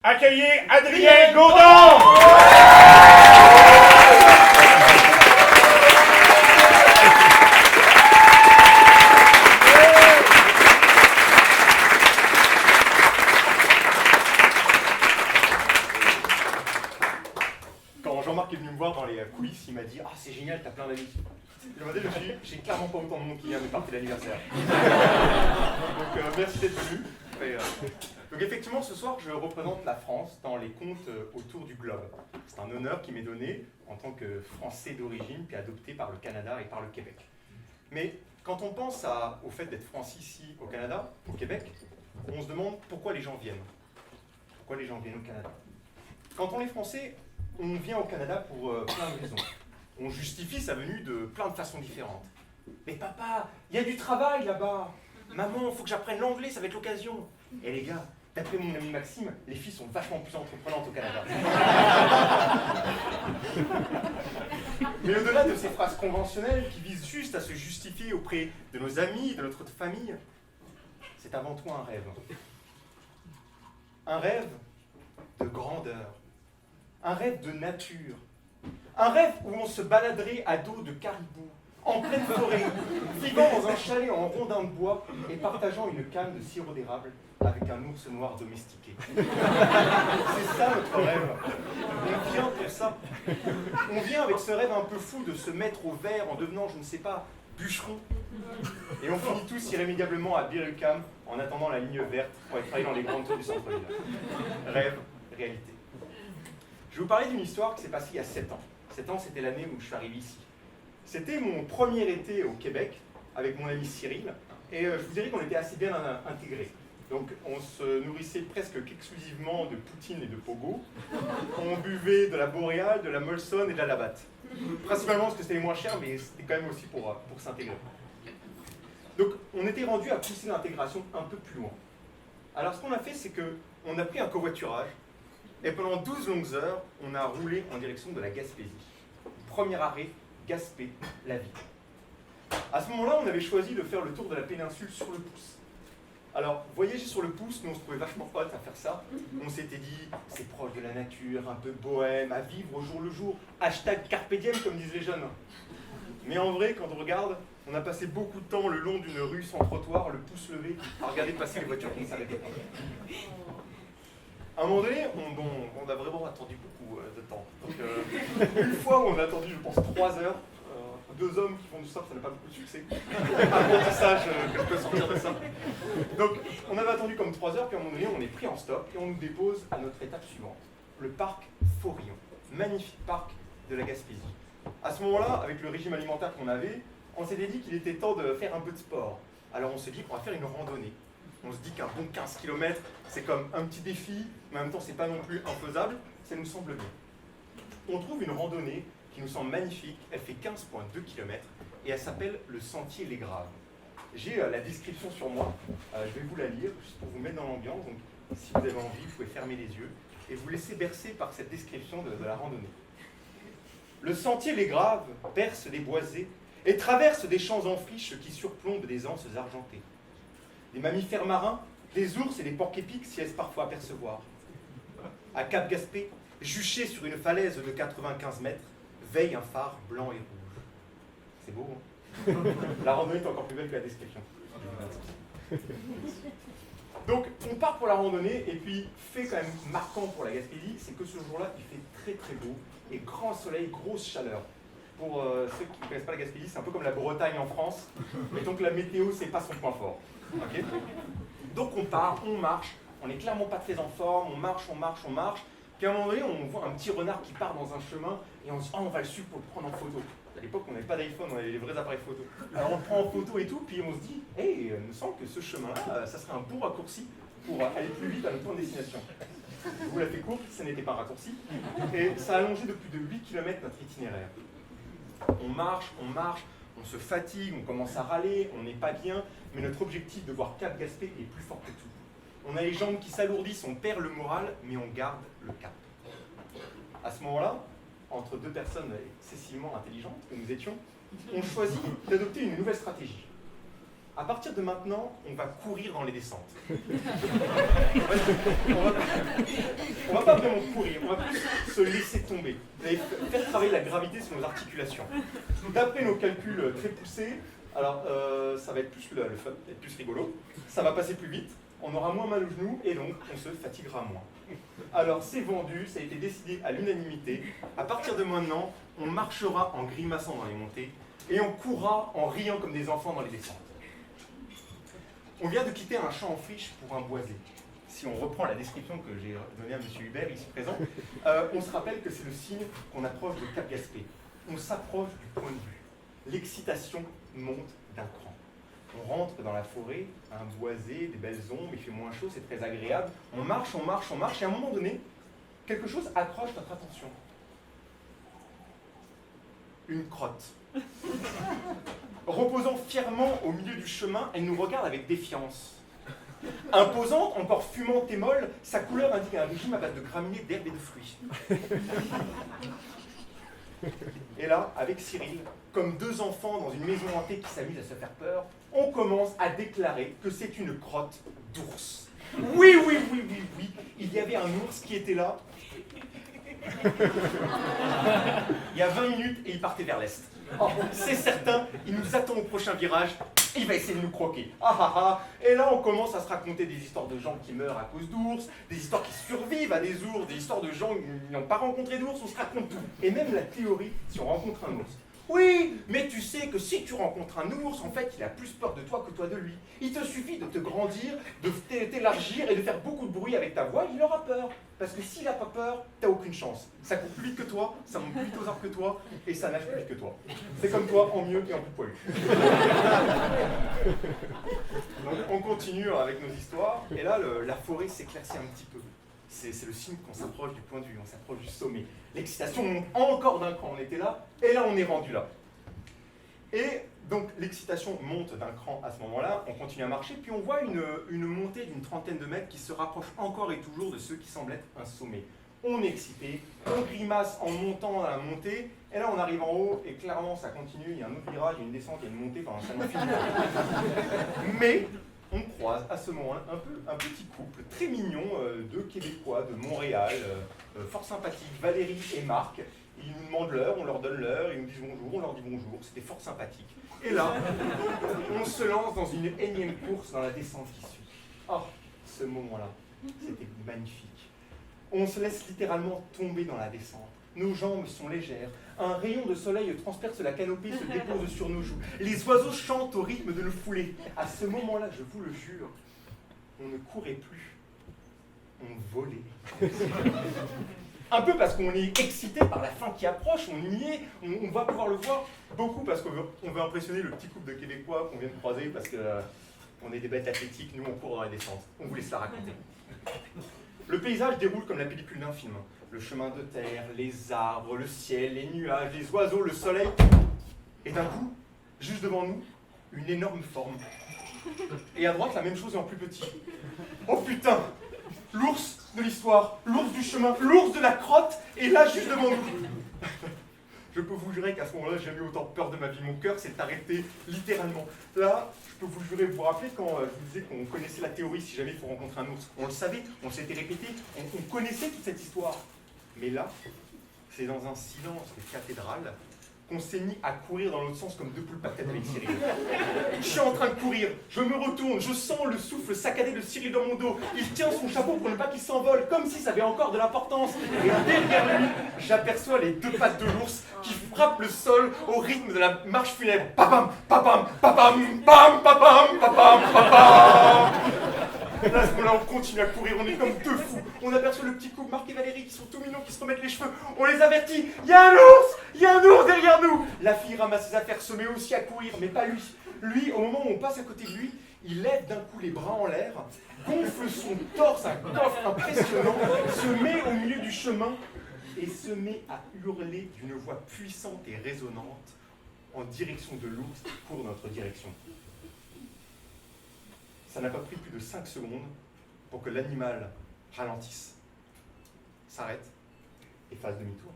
Accueillez Adrien Gourdon. Quand Jean-Marc est venu me voir dans les coulisses, il m'a dit « Ah, c'est génial, t'as plein d'amis ». Je me suis dit, j'ai clairement pas autant de monde qui vient à mes parties d'anniversaire. Donc merci d'être venu. Donc effectivement, ce soir, je représente la France dans les contes autour du globe. C'est un honneur qui m'est donné en tant que Français d'origine, puis adopté par le Canada et par le Québec. Mais quand on pense au fait d'être Français ici au Canada, au Québec, on se demande pourquoi les gens viennent. Pourquoi les gens viennent au Canada? Quand on est Français, on vient au Canada pour plein de raisons. On justifie sa venue de plein de façons différentes. Mais papa, il y a du travail là-bas. Maman, il faut que j'apprenne l'anglais, ça va être l'occasion. Et les gars, d'après mon ami Maxime, les filles sont vachement plus entreprenantes au Canada. Mais au-delà de ces phrases conventionnelles qui visent juste à se justifier auprès de nos amis, de notre famille, c'est avant tout un rêve. Un rêve de grandeur. Un rêve de nature. Un rêve où on se baladerait à dos de caribou, en pleine forêt, vivant dans un chalet en rondin de bois et partageant une canne de sirop d'érable avec un ours noir domestiqué. C'est ça notre rêve. On vient pour ça. On vient avec ce rêve un peu fou de se mettre au vert en devenant, je ne sais pas, bûcheron. Et on finit tous irrémédiablement à Birulcam en attendant la ligne verte pour être allé dans les grandes tours du centre-ville. Rêve, réalité. Je vais vous parler d'une histoire qui s'est passée il y a 7 ans. 7 ans, c'était l'année où je suis arrivé ici. C'était mon premier été au Québec avec mon ami Cyril. Et je vous dirais qu'on était assez bien intégrés. Donc on se nourrissait presque qu'exclusivement de poutine et de pogo. On buvait de la boréale, de la molson et de la labatt. Principalement parce que c'était les moins chers, mais c'était quand même aussi pour s'intégrer. Donc on était rendu à pousser l'intégration un peu plus loin. Alors ce qu'on a fait, c'est qu'on a pris un covoiturage. Et pendant 12 longues heures, on a roulé en direction de la Gaspésie. Premier arrêt, Gaspé, la ville. À ce moment-là, on avait choisi de faire le tour de la péninsule sur le pouce. Alors, voyager sur le pouce, nous on se trouvait vachement hot à faire ça. On s'était dit, c'est proche de la nature, un peu bohème, à vivre au jour le jour. Hashtag carpe diem, comme disent les jeunes. Mais en vrai, quand on regarde, on a passé beaucoup de temps le long d'une rue sans trottoir, le pouce levé, à regarder passer les voitures qui ne s'arrêtaient pas. À un moment donné, on a vraiment attendu beaucoup de temps. Donc, une fois où on a attendu, je pense, 3 heures, 2 hommes qui font du surf, ça n'a pas beaucoup de succès. Apprentissage, que je peux sortir de ça. Donc, on avait attendu comme 3 heures, puis à un moment donné, on est pris en stop et on nous dépose à notre étape suivante, le parc Forillon. Magnifique parc de la Gaspésie. À ce moment-là, avec le régime alimentaire qu'on avait, on s'était dit qu'il était temps de faire un peu de sport. Alors on s'est dit qu'on va faire une randonnée. On se dit qu'un bon 15 km, c'est comme un petit défi, mais en même temps, c'est pas non plus infaisable, ça nous semble bien. On trouve une randonnée qui nous semble magnifique, elle fait 15,2 km, et elle s'appelle le Sentier Les Graves. J'ai la description sur moi, je vais vous la lire, juste pour vous mettre dans l'ambiance, donc si vous avez envie, vous pouvez fermer les yeux, et vous laisser bercer par cette description de la randonnée. Le Sentier Les Graves perce des boisés, et traverse des champs en friche qui surplombent des anses argentées. Des mammifères marins, des ours et des porcs-épics s'y laissent parfois apercevoir. À Cap-Gaspé, juché sur une falaise de 95 mètres, veille un phare blanc et rouge. C'est beau, hein? La randonnée est encore plus belle que la description. Donc, on part pour la randonnée, et puis, fait quand même marquant pour la Gaspésie, c'est que ce jour-là, il fait très très beau, et grand soleil, grosse chaleur. Pour ceux qui ne connaissent pas la Gaspésie, c'est un peu comme la Bretagne en France, et donc la météo, c'est pas son point fort. Okay. Donc on part, on marche, on n'est clairement pas très en forme, on marche, puis à un moment donné on voit un petit renard qui part dans un chemin et on se dit oh, on va le suivre pour le prendre en photo. À l'époque on n'avait pas d'iPhone, on avait les vrais appareils photo. Alors on le prend en photo et tout, puis on se dit hey, il me semble que ce chemin-là, ça serait un bon raccourci pour aller plus vite à notre point de destination. Je vous la fais courte, ça n'était pas un raccourci, et ça a allongé de plus de 8 km notre itinéraire. On marche, on se fatigue, on commence à râler, on n'est pas bien, mais notre objectif de voir Cap-Gaspé est plus fort que tout. On a les jambes qui s'alourdissent, on perd le moral, mais on garde le cap. À ce moment-là, entre deux personnes excessivement intelligentes que nous étions, on choisit d'adopter une nouvelle stratégie. À partir de maintenant, on va courir dans les descentes. On va pas vraiment courir, on va plus se laisser tomber. Et faire travailler la gravité sur nos articulations. D'après nos calculs très poussés, alors ça va être plus le fun, être plus rigolo, ça va passer plus vite, on aura moins mal aux genoux et donc on se fatiguera moins. Alors c'est vendu, ça a été décidé à l'unanimité. À partir de maintenant, on marchera en grimaçant dans les montées et on courra en riant comme des enfants dans les descentes. On vient de quitter un champ en friche pour un boisé. Si on reprend la description que j'ai donnée à M. Hubert, ici présent, on se rappelle que c'est le signe qu'on approche de Cap Gaspé. On s'approche du point de vue. L'excitation monte d'un cran. On rentre dans la forêt, un boisé, des belles ombres, il fait moins chaud, c'est très agréable. On marche, on marche, on marche, et à un moment donné, quelque chose accroche notre attention. Une crotte. Reposant fièrement au milieu du chemin, elle nous regarde avec défiance. Imposante, encore fumante et molle, sa couleur indique un régime à base de graminées, d'herbes et de fruits. Et là, avec Cyril, comme deux enfants dans une maison hantée qui s'amusent à se faire peur, on commence à déclarer que c'est une crotte d'ours. Oui, oui, oui, oui, oui, il y avait un ours qui était là. Il y a 20 minutes et il partait vers l'est. Oh, c'est certain, il nous attend au prochain virage, il va essayer de nous croquer. Ah ah ah. Et là, on commence à se raconter des histoires de gens qui meurent à cause d'ours, des histoires qui survivent à des ours, des histoires de gens qui n'ont pas rencontré d'ours, on se raconte tout. Et même la théorie si on rencontre un ours. Oui, mais tu sais que si tu rencontres un ours, en fait, il a plus peur de toi que toi de lui. Il te suffit de te grandir, de t'élargir et de faire beaucoup de bruit avec ta voix, il aura peur. Parce que s'il n'a pas peur, t'as aucune chance. Ça court plus vite que toi, ça monte plus vite aux arbres que toi, et ça nage plus vite que toi. C'est comme toi, en mieux et en plus poilu. Donc on continue avec nos histoires, et là, la forêt s'éclaircit un petit peu. C'est le signe qu'on s'approche du point de vue, on s'approche du sommet. L'excitation monte encore d'un cran, on était là, et là on est rendu là. Et donc l'excitation monte d'un cran à ce moment-là, on continue à marcher, puis on voit une montée d'une trentaine de mètres qui se rapproche encore et toujours de ce qui semble être un sommet. On est excité, on grimace en montant à la montée, et là on arrive en haut, et clairement ça continue, il y a un autre virage, il y a une descente, il y a une montée, enfin ça n'en finit pas. Mais on croise à ce moment-là un petit couple très mignon de Québécois, de Montréal, fort sympathique, Valérie et Marc. Ils nous demandent l'heure, on leur donne l'heure, ils nous disent bonjour, on leur dit bonjour, c'était fort sympathique. Et là, on se lance dans une énième course dans la descente qui suit. Oh, ce moment-là, c'était magnifique. On se laisse littéralement tomber dans la descente. Nos jambes sont légères. Un rayon de soleil transperce la canopée, se dépose sur nos joues. Les oiseaux chantent au rythme de nos foulées. À ce moment-là, je vous le jure, on ne courait plus. On volait. Un peu parce qu'on est excité par la fin qui approche, on y est, on va pouvoir le voir. Beaucoup parce qu'on veut impressionner le petit couple de Québécois qu'on vient de croiser parce qu'on est des bêtes athlétiques, nous on court dans les descentes. On vous laisse la raconter. Le paysage déroule comme la pellicule d'un film. Le chemin de terre, les arbres, le ciel, les nuages, les oiseaux, le soleil. Et d'un coup, juste devant nous, une énorme forme. Et à droite, la même chose et en plus petit. Oh putain! L'ours de l'histoire, l'ours du chemin, l'ours de la crotte, et là, juste devant nous. Je peux vous jurer qu'à ce moment-là, j'ai jamais eu autant peur de ma vie. Mon cœur s'est arrêté littéralement. Là, je peux vous jurer, vous vous rappelez quand je vous disais qu'on connaissait la théorie si jamais il faut rencontrer un ours. On le savait, on s'était répété, on connaissait toute cette histoire. Mais là, c'est dans un silence de cathédrale qu'on s'est mis à courir dans l'autre sens comme deux poules patates avec Cyril. Je suis en train de courir, je me retourne, je sens le souffle saccadé de Cyril dans mon dos. Il tient son chapeau pour ne pas qu'il s'envole, comme si ça avait encore de l'importance. Et derrière lui, j'aperçois les deux pattes de l'ours qui frappent le sol au rythme de la marche funèbre. Papam, papam, papam, pam, papam, papam, papam. Là, à ce moment-là, on continue à courir, on est comme deux fous. On aperçoit le petit couple, Marc et Valérie, qui sont tout mignons, qui se remettent les cheveux. On les avertit, il y a un ours! Il y a un ours derrière nous! La fille ramasse ses affaires, se met aussi à courir, mais pas lui. Lui, au moment où on passe à côté de lui, il lève d'un coup les bras en l'air, gonfle son torse, un coffre impressionnant, se met au milieu du chemin et se met à hurler d'une voix puissante et résonnante en direction de l'ours qui court dans notre direction. Ça n'a pas pris plus de 5 secondes pour que l'animal ralentisse, s'arrête et fasse demi-tour.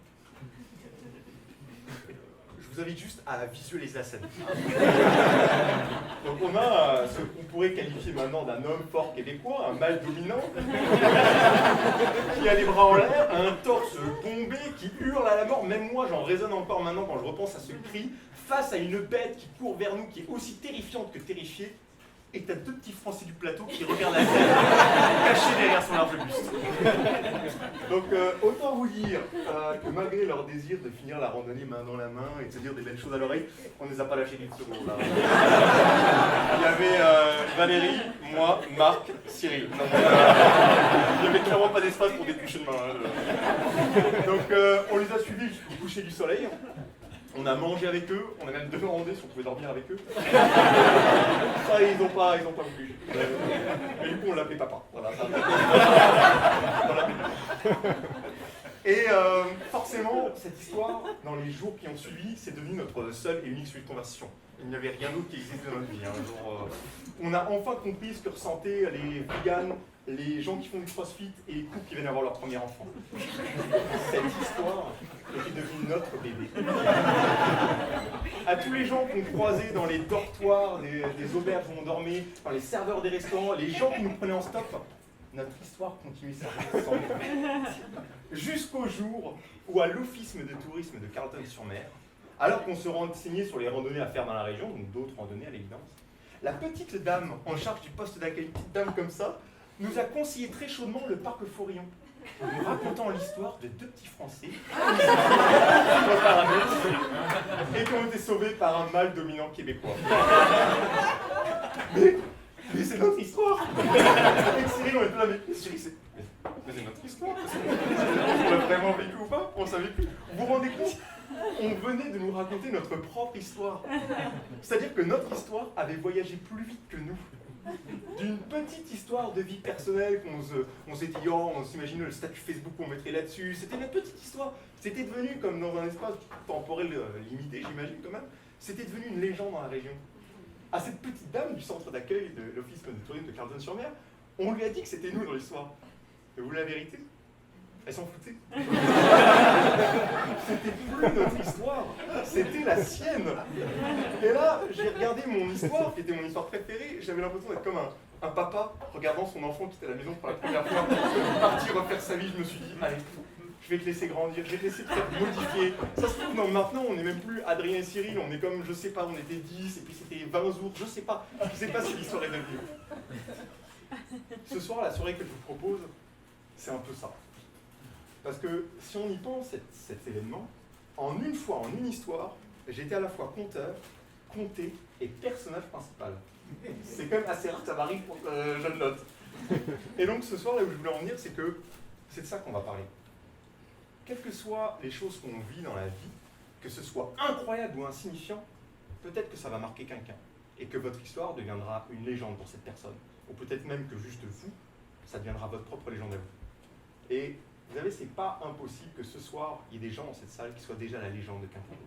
Je vous invite juste à visualiser la scène. Donc on a ce qu'on pourrait qualifier maintenant d'un homme fort québécois, un mâle dominant, qui a les bras en l'air, un torse bombé, qui hurle à la mort. Même moi, j'en résonne encore maintenant quand je repense à ce cri, face à une bête qui court vers nous, qui est aussi terrifiante que terrifiée. Et t'as deux petits Français du plateau qui regardent la scène, cachés derrière son large buste. Donc autant vous dire que malgré leur désir de finir la randonnée main dans la main et de se dire des belles choses à l'oreille, on ne les a pas lâchés d'une seconde là. Il y avait Valérie, moi, Marc, Cyril. Donc, il n'y avait clairement pas d'espace pour des touchés de main. Donc on les a suivis jusqu'au coucher du soleil. On a mangé avec eux, on a même demandé si on pouvait dormir avec eux. Ça, ils n'ont pas voulu. Mais du coup, on l'appelait papa. Voilà, ça. On l'appelait papa. Et forcément, cette histoire, dans les jours qui ont suivi, c'est devenu notre seul et unique sujet de conversation. Il n'y avait rien d'autre qui existait dans notre vie. Un jour, on a enfin compris ce que ressentaient les vegans, les gens qui font du crossfit et les couples qui viennent avoir leur premier enfant. Cette histoire est devenue notre bébé. À tous les gens qu'on croisait dans les dortoirs des auberges où on dormait, dans les serveurs des restaurants, les gens qui nous prenaient en stop, notre histoire continue sa route sans nous. Jusqu'au jour où, à l'Office de tourisme de Carleton-sur-Mer, alors qu'on se renseignait sur les randonnées à faire dans la région, donc d'autres randonnées à l'évidence, la petite dame en charge du poste d'accueil, petite dame comme ça, nous a conseillé très chaudement le parc Forillon, nous racontant l'histoire de deux petits Français et qui ont été sauvés par un mâle dominant québécois. Mais c'est notre histoire. Avec Cyril, on était là, mais Cyril, mais c'est notre histoire. On l'a vraiment vécu ou pas? On savait plus. Vous vous rendez compte? On venait de nous raconter notre propre histoire. C'est-à-dire que notre histoire avait voyagé plus vite que nous. D'une petite histoire de vie personnelle qu'on s'était dit, oh, on s'imaginait le statut Facebook qu'on mettrait là-dessus. C'était notre petite histoire. C'était devenu, comme dans un espace temporel limité, j'imagine quand même, c'était devenu une légende dans la région. À cette petite dame du centre d'accueil de l'Office de tourisme de Carleton-sur-Mer, on lui a dit que c'était nous dans l'histoire. Et vous voulez la vérité? Elle s'en foutait. C'était plus notre histoire, c'était la sienne. Et là, j'ai regardé mon histoire, qui était mon histoire préférée, j'avais l'impression d'être comme un papa regardant son enfant qui était à la maison pour la première fois, partir refaire sa vie. Je me suis dit, allez, je vais te laisser grandir, je vais te laisser peut-être modifier. Ça se trouve, non, maintenant, on n'est même plus Adrien et Cyril, on est comme, je sais pas, on était 10, et puis c'était 20 jours, je sais pas si l'histoire est devenue. Ce soir, la soirée que je vous propose, c'est un peu ça. Parce que si on y pense, cet événement, en une fois, en une histoire, j'étais à la fois conteur, comté et personnage principal. C'est quand même assez rare que ça m'arrive pour que je le note. Et donc ce soir, là où je voulais en venir, c'est que c'est de ça qu'on va parler. Quelles que soient les choses qu'on vit dans la vie, que ce soit incroyable ou insignifiant, peut-être que ça va marquer quelqu'un. Et que votre histoire deviendra une légende pour cette personne. Ou peut-être même que juste vous, ça deviendra votre propre légende à vous. Et vous savez, c'est pas impossible que ce soir, il y ait des gens dans cette salle qui soient déjà la légende de quelqu'un d'autre.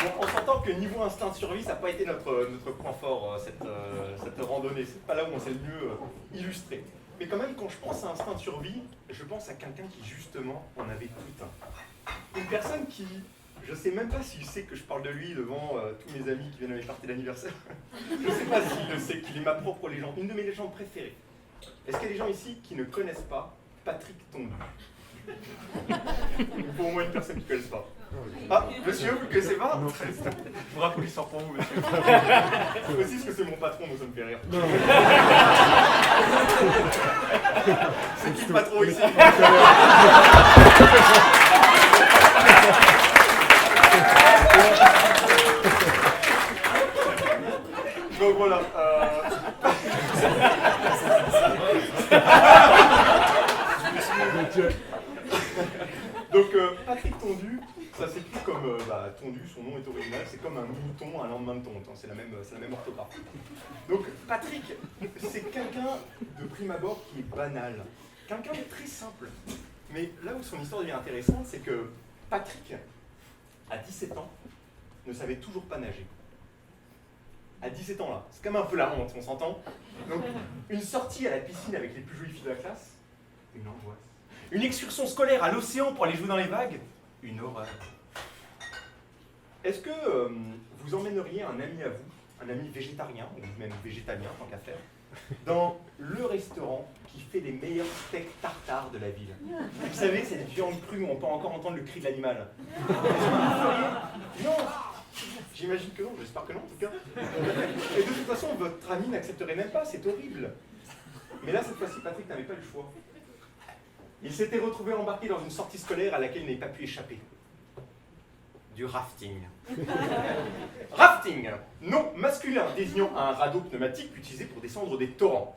Bon, on s'entend que niveau instinct de survie, ça n'a pas été notre point fort, cette randonnée. C'est pas là où on s'est le mieux illustré. Mais quand même, quand je pense à instinct de survie, je pense à quelqu'un qui, justement, en avait tout un. Une personne qui, je ne sais même pas s'il sait que je parle de lui devant tous mes amis qui viennent à mes parties d'anniversaire. Je ne sais pas s'il le sait, qu'il est ma propre légende, une de mes légendes préférées. Est-ce qu'il y a des gens ici qui ne connaissent pas Patrick Tondu? Il faut au moins une personne qui ne connaisse pas. Ah, monsieur, vous ne connaissez pas? Je vous raconte l'histoire pour vous, monsieur. C'est aussi parce que c'est mon patron, donc ça me fait rire. C'est qui le patron ici? Donc voilà. Donc Patrick Tondu, ça s'écrit comme Tondu, son nom est original, c'est comme un mouton, un lendemain de tonte, hein, c'est la même orthographe. Donc Patrick, c'est quelqu'un de prime abord qui est banal, quelqu'un de très simple. Mais là où son histoire devient intéressante, c'est que Patrick, à 17 ans, ne savait toujours pas nager. à 17 ans là. C'est quand même un peu la honte, on s'entend. Donc, une sortie à la piscine avec les plus jolies filles de la classe, une angoisse. Une excursion scolaire à l'océan pour aller jouer dans les vagues, une horreur. Est-ce que vous emmèneriez un ami à vous, un ami végétarien, ou même végétalien, tant qu'à faire, dans le restaurant qui fait les meilleurs steaks tartare de la ville? Vous savez, cette viande crue où on peut encore entendre le cri de l'animal. Est-ce que vous feriez? Non. J'imagine que non, j'espère que non en tout cas. Et de toute façon, votre ami n'accepterait même pas, c'est horrible. Mais là, cette fois-ci, Patrick n'avait pas le choix. Il s'était retrouvé embarqué dans une sortie scolaire à laquelle il n'avait pas pu échapper. Du rafting. Rafting, nom masculin désignant un radeau pneumatique utilisé pour descendre des torrents.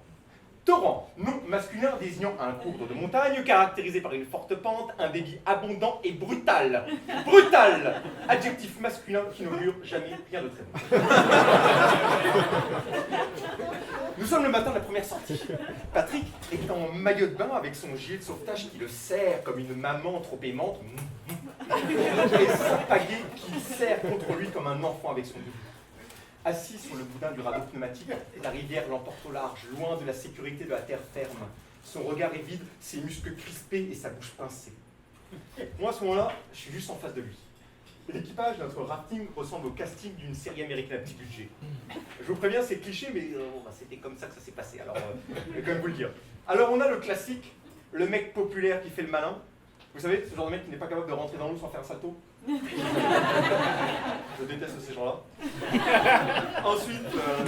Torrent, nom masculin désignant un cours d'eau de montagne caractérisé par une forte pente, un débit abondant et brutal. Brutal, adjectif masculin qui n'augure jamais rien de très bon. Nous sommes le matin de la première sortie. Patrick est en maillot de bain avec son gilet de sauvetage qui le serre comme une maman trop aimante. Et sa pagaie qui serre contre lui comme un enfant avec son doudou. Assis sur le boudin du radeau pneumatique, la rivière l'emporte au large, loin de la sécurité de la terre ferme. Son regard est vide, ses muscles crispés et sa bouche pincée. Moi, à ce moment-là, je suis juste en face de lui. L'équipage de notre rafting ressemble au casting d'une série américaine à petit budget. Je vous préviens, c'est cliché, mais c'était comme ça que ça s'est passé, alors je vais quand même vous le dire. Alors on a le classique, le mec populaire qui fait le malin. Vous savez, ce genre de mec qui n'est pas capable de rentrer dans l'eau sans faire un salto. Je déteste ces gens-là. Ensuite,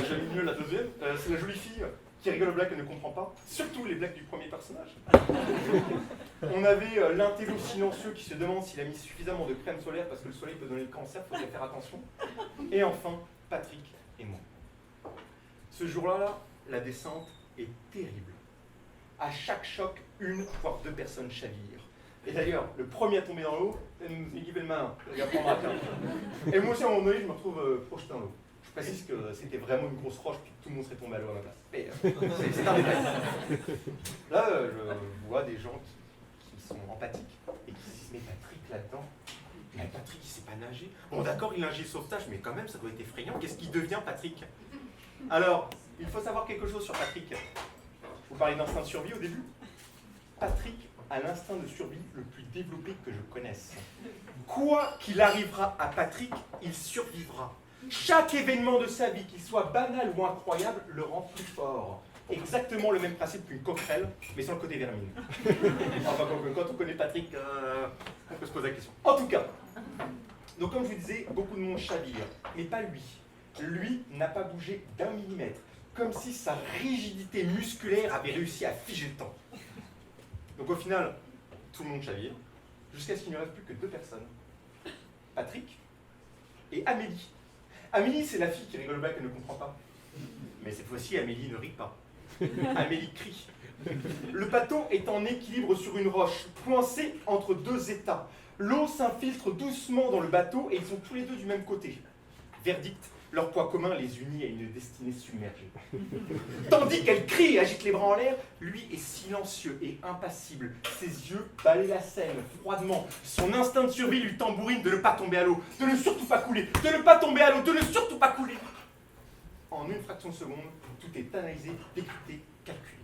j'aime mieux la deuxième, c'est la jolie fille qui rigole aux blagues et ne comprend pas, surtout les blagues du premier personnage. On avait l'intello silencieux qui se demande s'il a mis suffisamment de crème solaire parce que le soleil peut donner le cancer, il faudrait faire attention. Et enfin, Patrick et moi. Ce jour-là, la descente est terrible. À chaque choc, une voire deux personnes chavirent. Et d'ailleurs, le premier à tomber dans l'eau, c'est l'équipe le malin, il apprendra qu'un. Et moi aussi, à un moment donné, je me retrouve projeté dans l'eau. Je précise que c'était vraiment une grosse roche, puis tout le monde serait tombé à l'eau à ma place. Mais c'est un détail. Là, je vois des gens qui sont empathiques et qui se disent, mais Patrick là-dedans, mais Patrick, il sait pas nager. Bon, d'accord, il a un gilet de sauvetage, mais quand même, ça doit être effrayant. Qu'est-ce qu'il devient, Patrick? Alors, il faut savoir quelque chose sur Patrick. Vous parlez d'instinct de survie au début. Patrick a l'instinct de survie le plus développé que je connaisse. Quoi qu'il arrivera à Patrick, il survivra. Chaque événement de sa vie, qu'il soit banal ou incroyable, le rend plus fort. Exactement le même principe qu'une coquerelle, mais sans le côté vermine. Enfin, quand on connaît Patrick, on peut se poser la question. En tout cas, donc comme je vous disais, beaucoup de monde chavire, mais pas lui. Lui n'a pas bougé d'un millimètre, comme si sa rigidité musculaire avait réussi à figer le temps. Donc au final, tout le monde chavire, jusqu'à ce qu'il ne reste plus que deux personnes. Patrick et Amélie. Amélie, c'est la fille qui rigole bien, qu'elle ne comprend pas. Mais cette fois-ci, Amélie ne rit pas. Amélie crie. Le bateau est en équilibre sur une roche, coincé entre deux états. L'eau s'infiltre doucement dans le bateau et ils sont tous les deux du même côté. Verdict, leur poids commun les unit à une destinée submergée. Tandis qu'elle crie et agite les bras en l'air, lui est silencieux et impassible. Ses yeux balayent la scène froidement. Son instinct de survie lui tambourine de ne pas tomber à l'eau, de ne surtout pas couler, de ne pas tomber à l'eau, de ne surtout pas couler. En une fraction de seconde, tout est analysé, décrypté, calculé.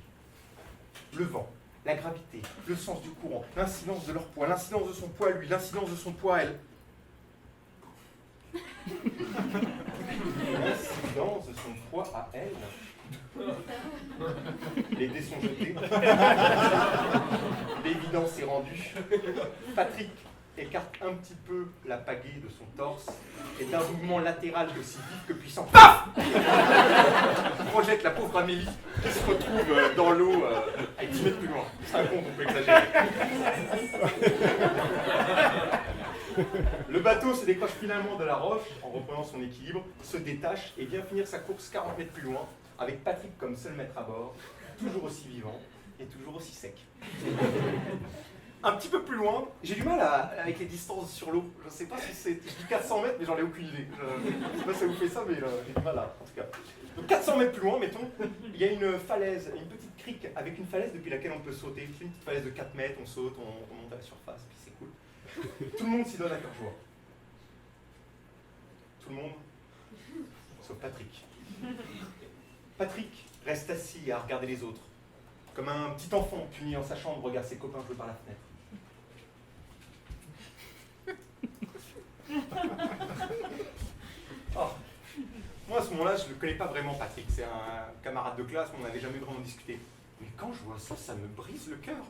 Le vent, la gravité, le sens du courant, l'incidence de leur poids, l'incidence de son poids à lui, l'incidence de son poids à elle. L'incidence de son poids à elle. Les dés sont jetés. L'évidence est rendue. Patrick écarte un petit peu la pagaie de son torse et d'un mouvement latéral aussi vif que puissant, paf, projette la pauvre Amélie qui se retrouve dans l'eau à 10 mètres plus loin. C'est un compte, on peut exagérer. Le bateau se décroche finalement de la roche en reprenant son équilibre, se détache et vient finir sa course 40 mètres plus loin, avec Patrick comme seul maître à bord, toujours aussi vivant et toujours aussi sec. Un petit peu plus loin, j'ai du mal avec les distances sur l'eau. Je ne sais pas si c'est... Je dis 400 mètres, mais j'en ai aucune idée. Je ne sais pas si ça vous fait ça, mais j'ai du mal en tout cas. Donc 400 mètres plus loin, mettons, il y a une falaise, une petite crique avec une falaise depuis laquelle on peut sauter. C'est une petite falaise de 4 mètres, on saute, on monte à la surface, puis c'est cool. Tout le monde s'y donne à cœur joie. Tout le monde, sauf Patrick. Patrick reste assis à regarder les autres, comme un petit enfant puni dans sa chambre regarde ses copains jouer par la fenêtre. Oh. Moi, à ce moment-là, je ne le connais pas vraiment, Patrick. C'est un camarade de classe, mais on n'avait jamais vraiment discuté. Mais quand je vois ça, ça me brise le cœur.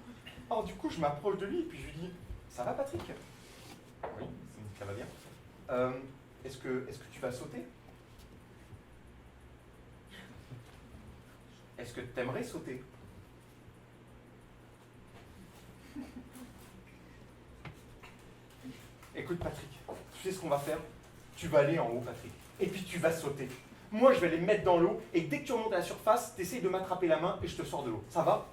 Alors du coup, je m'approche de lui et puis je lui dis « Ça va, Patrick ?»« Oui, ça va bien. Est-ce que tu vas sauter? Est-ce que tu aimerais sauter? » Écoute, Patrick, tu sais ce qu'on va faire? Tu vas aller en haut, Patrick, et puis tu vas sauter. Moi, je vais les mettre dans l'eau, et dès que tu remontes à la surface, tu essaies de m'attraper la main et je te sors de l'eau. Ça va?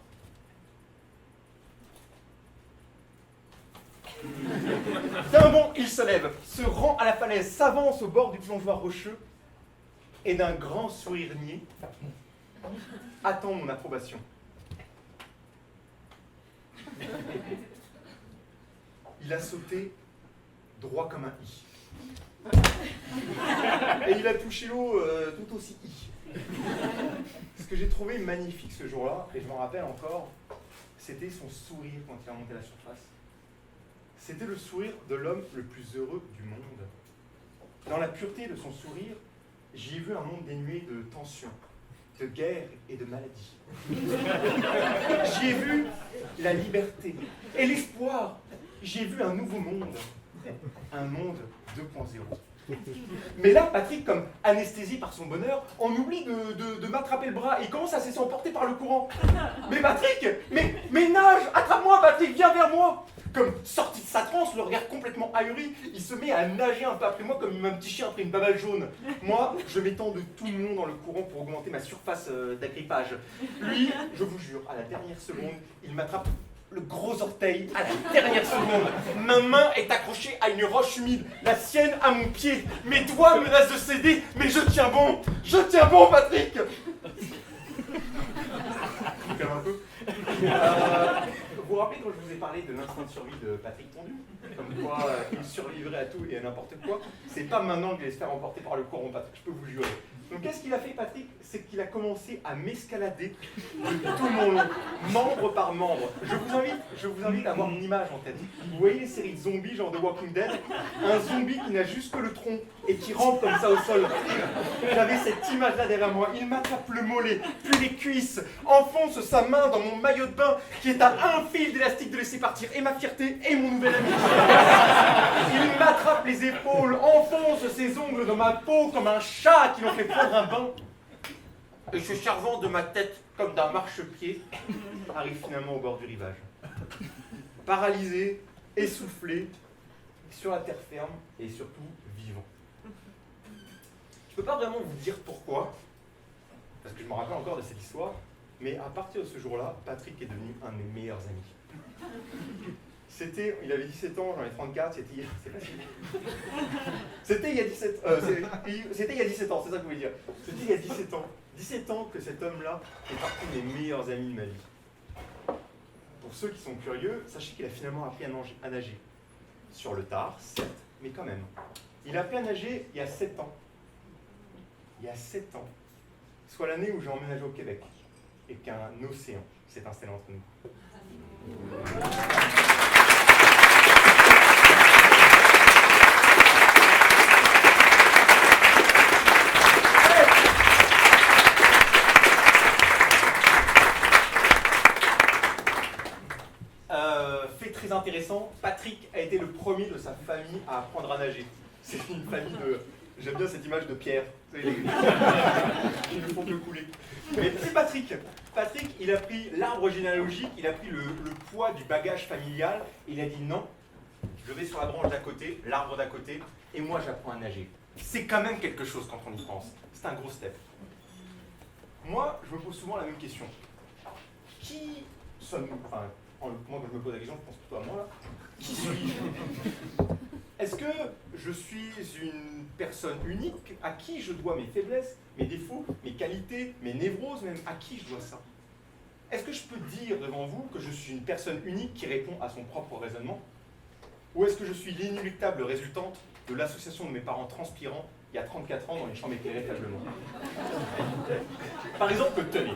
D'un bond, il se lève, se rend à la falaise, s'avance au bord du plongeoir rocheux, et d'un grand sourire niais, attend mon approbation. Il a sauté droit comme un i. Et il a touché l'eau tout aussi i. Ce que j'ai trouvé magnifique ce jour-là, et je m'en rappelle encore, c'était son sourire quand il a monté à la surface. C'était le sourire de l'homme le plus heureux du monde. Dans la pureté de son sourire, j'y ai vu un monde dénué de tensions, de guerre et de maladies. J'y ai vu la liberté et l'espoir. J'y ai vu un nouveau monde, un monde 2.0. Mais là, Patrick, comme anesthésié par son bonheur, on oublie de m'attraper le bras et il commence à se laisser emporter par le courant. Mais Patrick, mais nage, attrape-moi Patrick, viens vers moi. Comme sorti de sa transe, le regard complètement ahuri, il se met à nager un peu après moi comme un petit chien après une babale jaune. Moi, je m'étends de tout le monde dans le courant pour augmenter ma surface d'agrippage. Lui, je vous jure, à la dernière seconde, il m'attrape le gros orteil à la dernière seconde. Ma main est accrochée à une roche humide, la sienne à mon pied. Mes doigts menacent de céder, mais je tiens bon, Patrick. Je calme un peu. Vous vous rappelez quand je vous ai parlé de l'instinct de survie de Patrick Tondu? Comme quoi il survivrait à tout et à n'importe quoi. C'est pas maintenant qu'il allait se faire emporter par le courant, Patrick, je peux vous jurer. Donc qu'est-ce qu'il a fait, Patrick? C'est qu'il a commencé à m'escalader de tout mon long, membre par membre. Je vous invite à avoir une image en tête. Vous voyez les séries de zombies, genre de Walking Dead? Un zombie qui n'a juste que le tronc et qui rampe comme ça au sol. J'avais cette image-là derrière moi. Il m'attrape le mollet, puis les cuisses, enfonce sa main dans mon maillot de bain qui est à un fil d'élastique de laisser partir, et ma fierté et mon nouvel ami. Il m'attrape les épaules, enfonce ses ongles dans ma peau comme un chat qui l'ont fait prendre un bain. Et se servant de ma tête comme d'un marchepied, arrive finalement au bord du rivage. Paralysé, essoufflé, sur la terre ferme et surtout vivant. Je ne peux pas vraiment vous dire pourquoi, parce que je me rappelle encore de cette histoire, mais à partir de ce jour-là, Patrick est devenu un de mes meilleurs amis. Il avait 17 ans, j'en ai 34, c'était il y a 17 ans, c'est ça que vous voulez dire. C'était il y a 17 ans. 17 ans que cet homme-là est partie des meilleurs amis de ma vie. Pour ceux qui sont curieux, sachez qu'il a finalement appris à nager. Sur le tard, certes, mais quand même. Il a appris à nager il y a 7 ans. Il y a 7 ans. Soit l'année où j'ai emménagé au Québec et qu'un océan s'est installé entre nous. Fait très intéressant, Patrick a été le premier de sa famille à apprendre à nager. C'est une famille de... J'aime bien cette image de Pierre. Qui ne font que couler. Mais c'est Patrick. Patrick, il a pris l'arbre généalogique, il a pris le poids du bagage familial, et il a dit non, je vais sur la branche d'à côté, l'arbre d'à côté, et moi j'apprends à nager. C'est quand même quelque chose quand on y pense. C'est un gros step. Moi, je me pose souvent la même question. Qui sommes-nous? Enfin, moi quand je me pose la question, je pense plutôt à moi là. Qui suis-je? Est-ce que je suis une personne unique à qui je dois mes faiblesses, mes défauts, mes qualités, mes névroses même? À qui je dois ça? Est-ce que je peux dire devant vous que je suis une personne unique qui répond à son propre raisonnement? Ou est-ce que je suis l'inéluctable résultante de l'association de mes parents transpirants il y a 34 ans dans les chambres éclairées faiblement. Par exemple, tenez.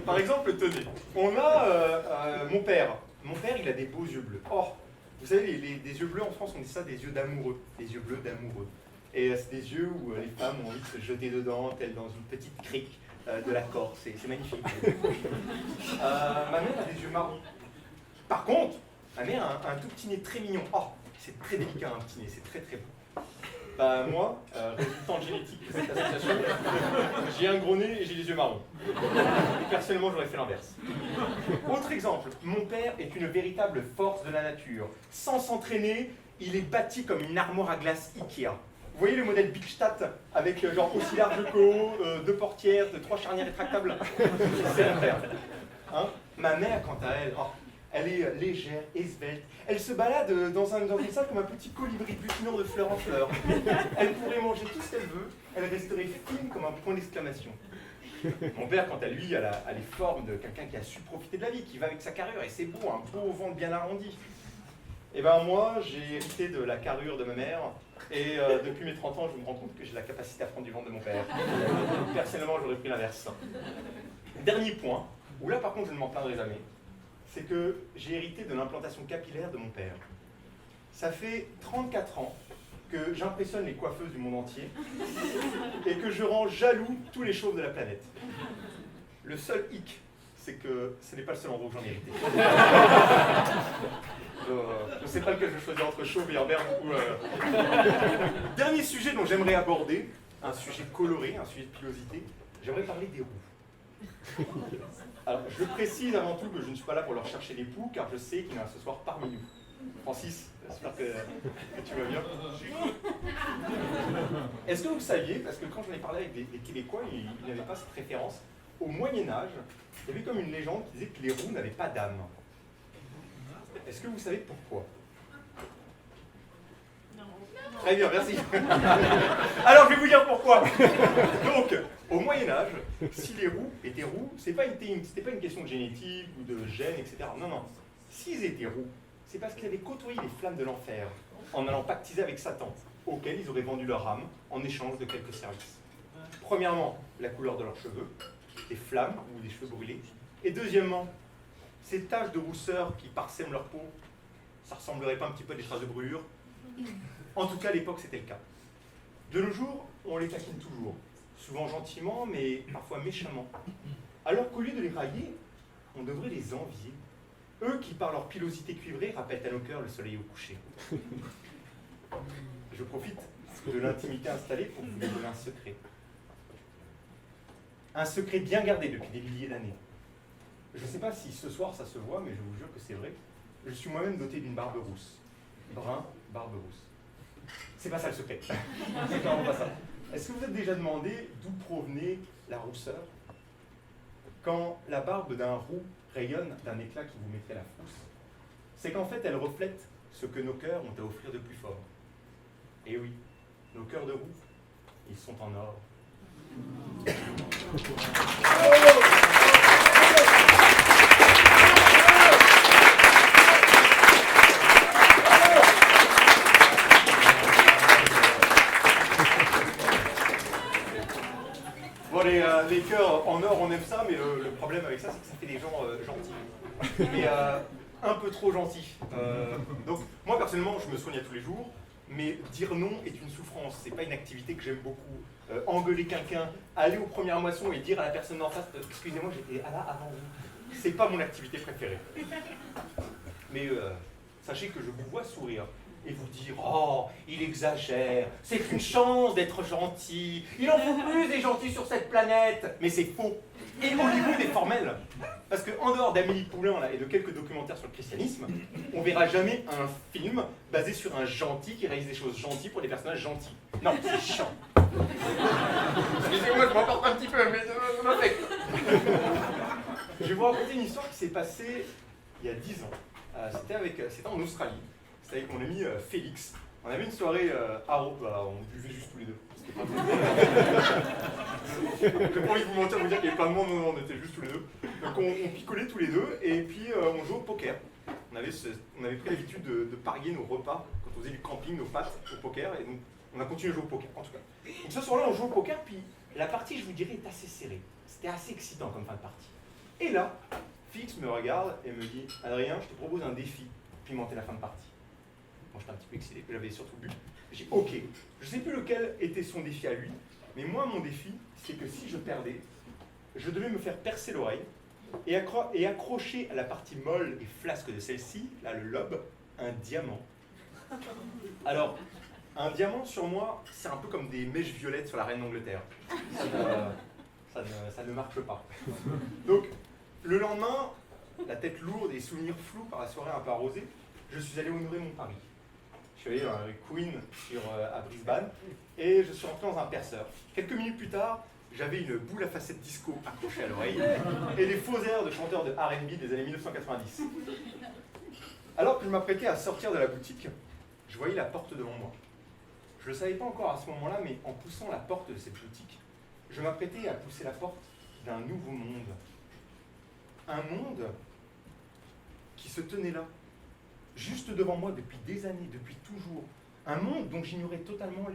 Par exemple, tenez. On a mon père. Mon père, il a des beaux yeux bleus. Oh, vous savez, des yeux bleus en France, on dit ça des yeux d'amoureux. Des yeux bleus d'amoureux. Et c'est des yeux où les femmes ont envie de se jeter dedans, telles dans une petite crique de la Corse. C'est magnifique. Ma mère a des yeux marrons. Par contre, ma mère a un tout petit nez très mignon. Oh, c'est très délicat un petit nez, c'est très très beau. Bah moi, résultant génétique de cette association, j'ai un gros nez et j'ai les yeux marrons. Personnellement, j'aurais fait l'inverse. Autre exemple, mon père est une véritable force de la nature. Sans s'entraîner, il est bâti comme une armoire à glace Ikea. Vous voyez le modèle Big Stadt avec genre aussi large qu'haut, 2 portières, 3 charnières rétractables? C'est mon père. Hein? Ma mère, quant à elle, oh, elle est légère et svelte. Elle se balade dans une salle comme un petit colibri butinant de fleur en fleur. Elle pourrait manger tout ce qu'elle veut, elle resterait fine comme un point d'exclamation. Mon père, quant à lui, a les formes de quelqu'un qui a su profiter de la vie, qui va avec sa carrure, et c'est beau, un beau ventre bien arrondi. Et ben moi, j'ai hérité de la carrure de ma mère, et depuis mes 30 ans, je me rends compte que j'ai la capacité à prendre du ventre de mon père. Personnellement, j'aurais pris l'inverse. Dernier point, où là par contre je ne m'en plaindrai jamais, c'est que j'ai hérité de l'implantation capillaire de mon père. Ça fait 34 ans que j'impressionne les coiffeuses du monde entier et que je rends jaloux tous les chauves de la planète. Le seul hic, c'est que ce n'est pas le seul endroit où j'en ai hérité. Je ne sais pas lequel je choisis entre chauve et Herbert. Dernier sujet dont j'aimerais aborder, un sujet coloré, un sujet de pilosité, j'aimerais parler des roues. Alors, je précise avant tout que je ne suis pas là pour leur chercher l'époux, car je sais qu'il y en a ce soir parmi nous. Francis, j'espère que tu vas bien. Est-ce que vous saviez, parce que quand j'en ai parlé avec des Québécois, ils n'avaient pas cette référence, au Moyen-Âge, il y avait comme une légende qui disait que les roues n'avaient pas d'âme. Est-ce que vous savez pourquoi? Très bien, merci. Alors, je vais vous dire pourquoi. Donc, au Moyen-Âge, si les roux étaient roux, c'était pas une question de génétique ou de gènes, etc. Non, non. S'ils étaient roux, c'est parce qu'ils avaient côtoyé les flammes de l'enfer en allant pactiser avec Satan, auquel ils auraient vendu leur âme en échange de quelques services. Premièrement, la couleur de leurs cheveux, des flammes ou des cheveux brûlés. Et deuxièmement, ces taches de rousseur qui parsèment leur peau, ça ressemblerait pas un petit peu à des traces de brûlure? En tout cas, à l'époque, c'était le cas. De nos jours, on les taquine toujours, souvent gentiment, mais parfois méchamment. Alors qu'au lieu de les railler, on devrait les envier. Eux qui, par leur pilosité cuivrée, rappellent à nos cœurs le soleil au coucher. Je profite de l'intimité installée pour vous donner un secret. Un secret bien gardé depuis des milliers d'années. Je ne sais pas si ce soir ça se voit, mais je vous jure que c'est vrai. Je suis moi-même doté d'une barbe rousse. Brun, barbe rousse. C'est pas ça le secret. C'est clairement pas ça. Est-ce que vous vous êtes déjà demandé d'où provenait la rousseur? Quand la barbe d'un roux rayonne d'un éclat qui vous mettrait la frousse, c'est qu'en fait elle reflète ce que nos cœurs ont à offrir de plus fort. Et oui, nos cœurs de roux, ils sont en or. Bon, les cœurs en or, on aime ça, mais le problème avec ça, c'est que ça fait des gens gentils. Mais un peu trop gentils. Donc, moi, personnellement, je me soigne à tous les jours, mais dire non est une souffrance. C'est pas une activité que j'aime beaucoup. Engueuler quelqu'un, aller aux premières moissons et dire à la personne d'en face, excusez-moi, j'étais là avant vous. C'est pas mon activité préférée. Mais sachez que je vous vois sourire. Et vous dire, oh, il exagère, c'est une chance d'être gentil, il en faut plus des gentils sur cette planète. Mais c'est faux. Et Hollywood est formel. Parce qu'en dehors d'Amélie Poulain là, et de quelques documentaires sur le christianisme, on verra jamais un film basé sur un gentil qui réalise des choses gentilles pour des personnages gentils. Non, c'est chiant. Excusez-moi, je m'emporte un petit peu, mais ça m'affecte. Je vais vous raconter une histoire qui s'est passée il y a 10 ans. C'était en Australie. C'était avec mon ami Félix. On avait une soirée on buvait juste tous les deux. C'était pas j'ai pas envie de vous mentir, vous dire qu'il y avait plein de monde, non, on était juste tous les deux. Donc on picolait tous les deux et puis on jouait au poker. On avait pris l'habitude de parier nos repas quand on faisait du camping, nos pâtes au poker, et donc on a continué à jouer au poker, en tout cas. Donc ce soir-là, on joue au poker, puis la partie, je vous dirais, est assez serrée. C'était assez excitant comme fin de partie. Et là, Fix me regarde et me dit « Adrien, je te propose un défi, pimenter la fin de partie. » Moi, j'étais un petit peu excité, puis j'avais surtout bu. J'ai dit « Ok, je ne sais plus lequel était son défi à lui, mais moi, mon défi, c'est que si je perdais, je devais me faire percer l'oreille et accrocher à la partie molle et flasque de celle-ci, là, le lobe, un diamant. Alors, un diamant sur moi, c'est un peu comme des mèches violettes sur la reine d'Angleterre. Ça ne marche pas. Donc, le lendemain, la tête lourde et souvenirs flous par la soirée un peu arrosée, je suis allé honorer mon pari. Je suis allé dans la Queen à Brisbane et je suis rentré dans un perceur. Quelques minutes plus tard, j'avais une boule à facettes disco accrochée à l'oreille et des faux airs de chanteurs de R&B des années 1990. Alors que je m'apprêtais à sortir de la boutique, je voyais la porte devant moi. Je ne le savais pas encore à ce moment-là, mais en poussant la porte de cette boutique, je m'apprêtais à pousser la porte d'un nouveau monde. Un monde qui se tenait là, juste devant moi depuis des années, depuis toujours. Un monde dont j'ignorais totalement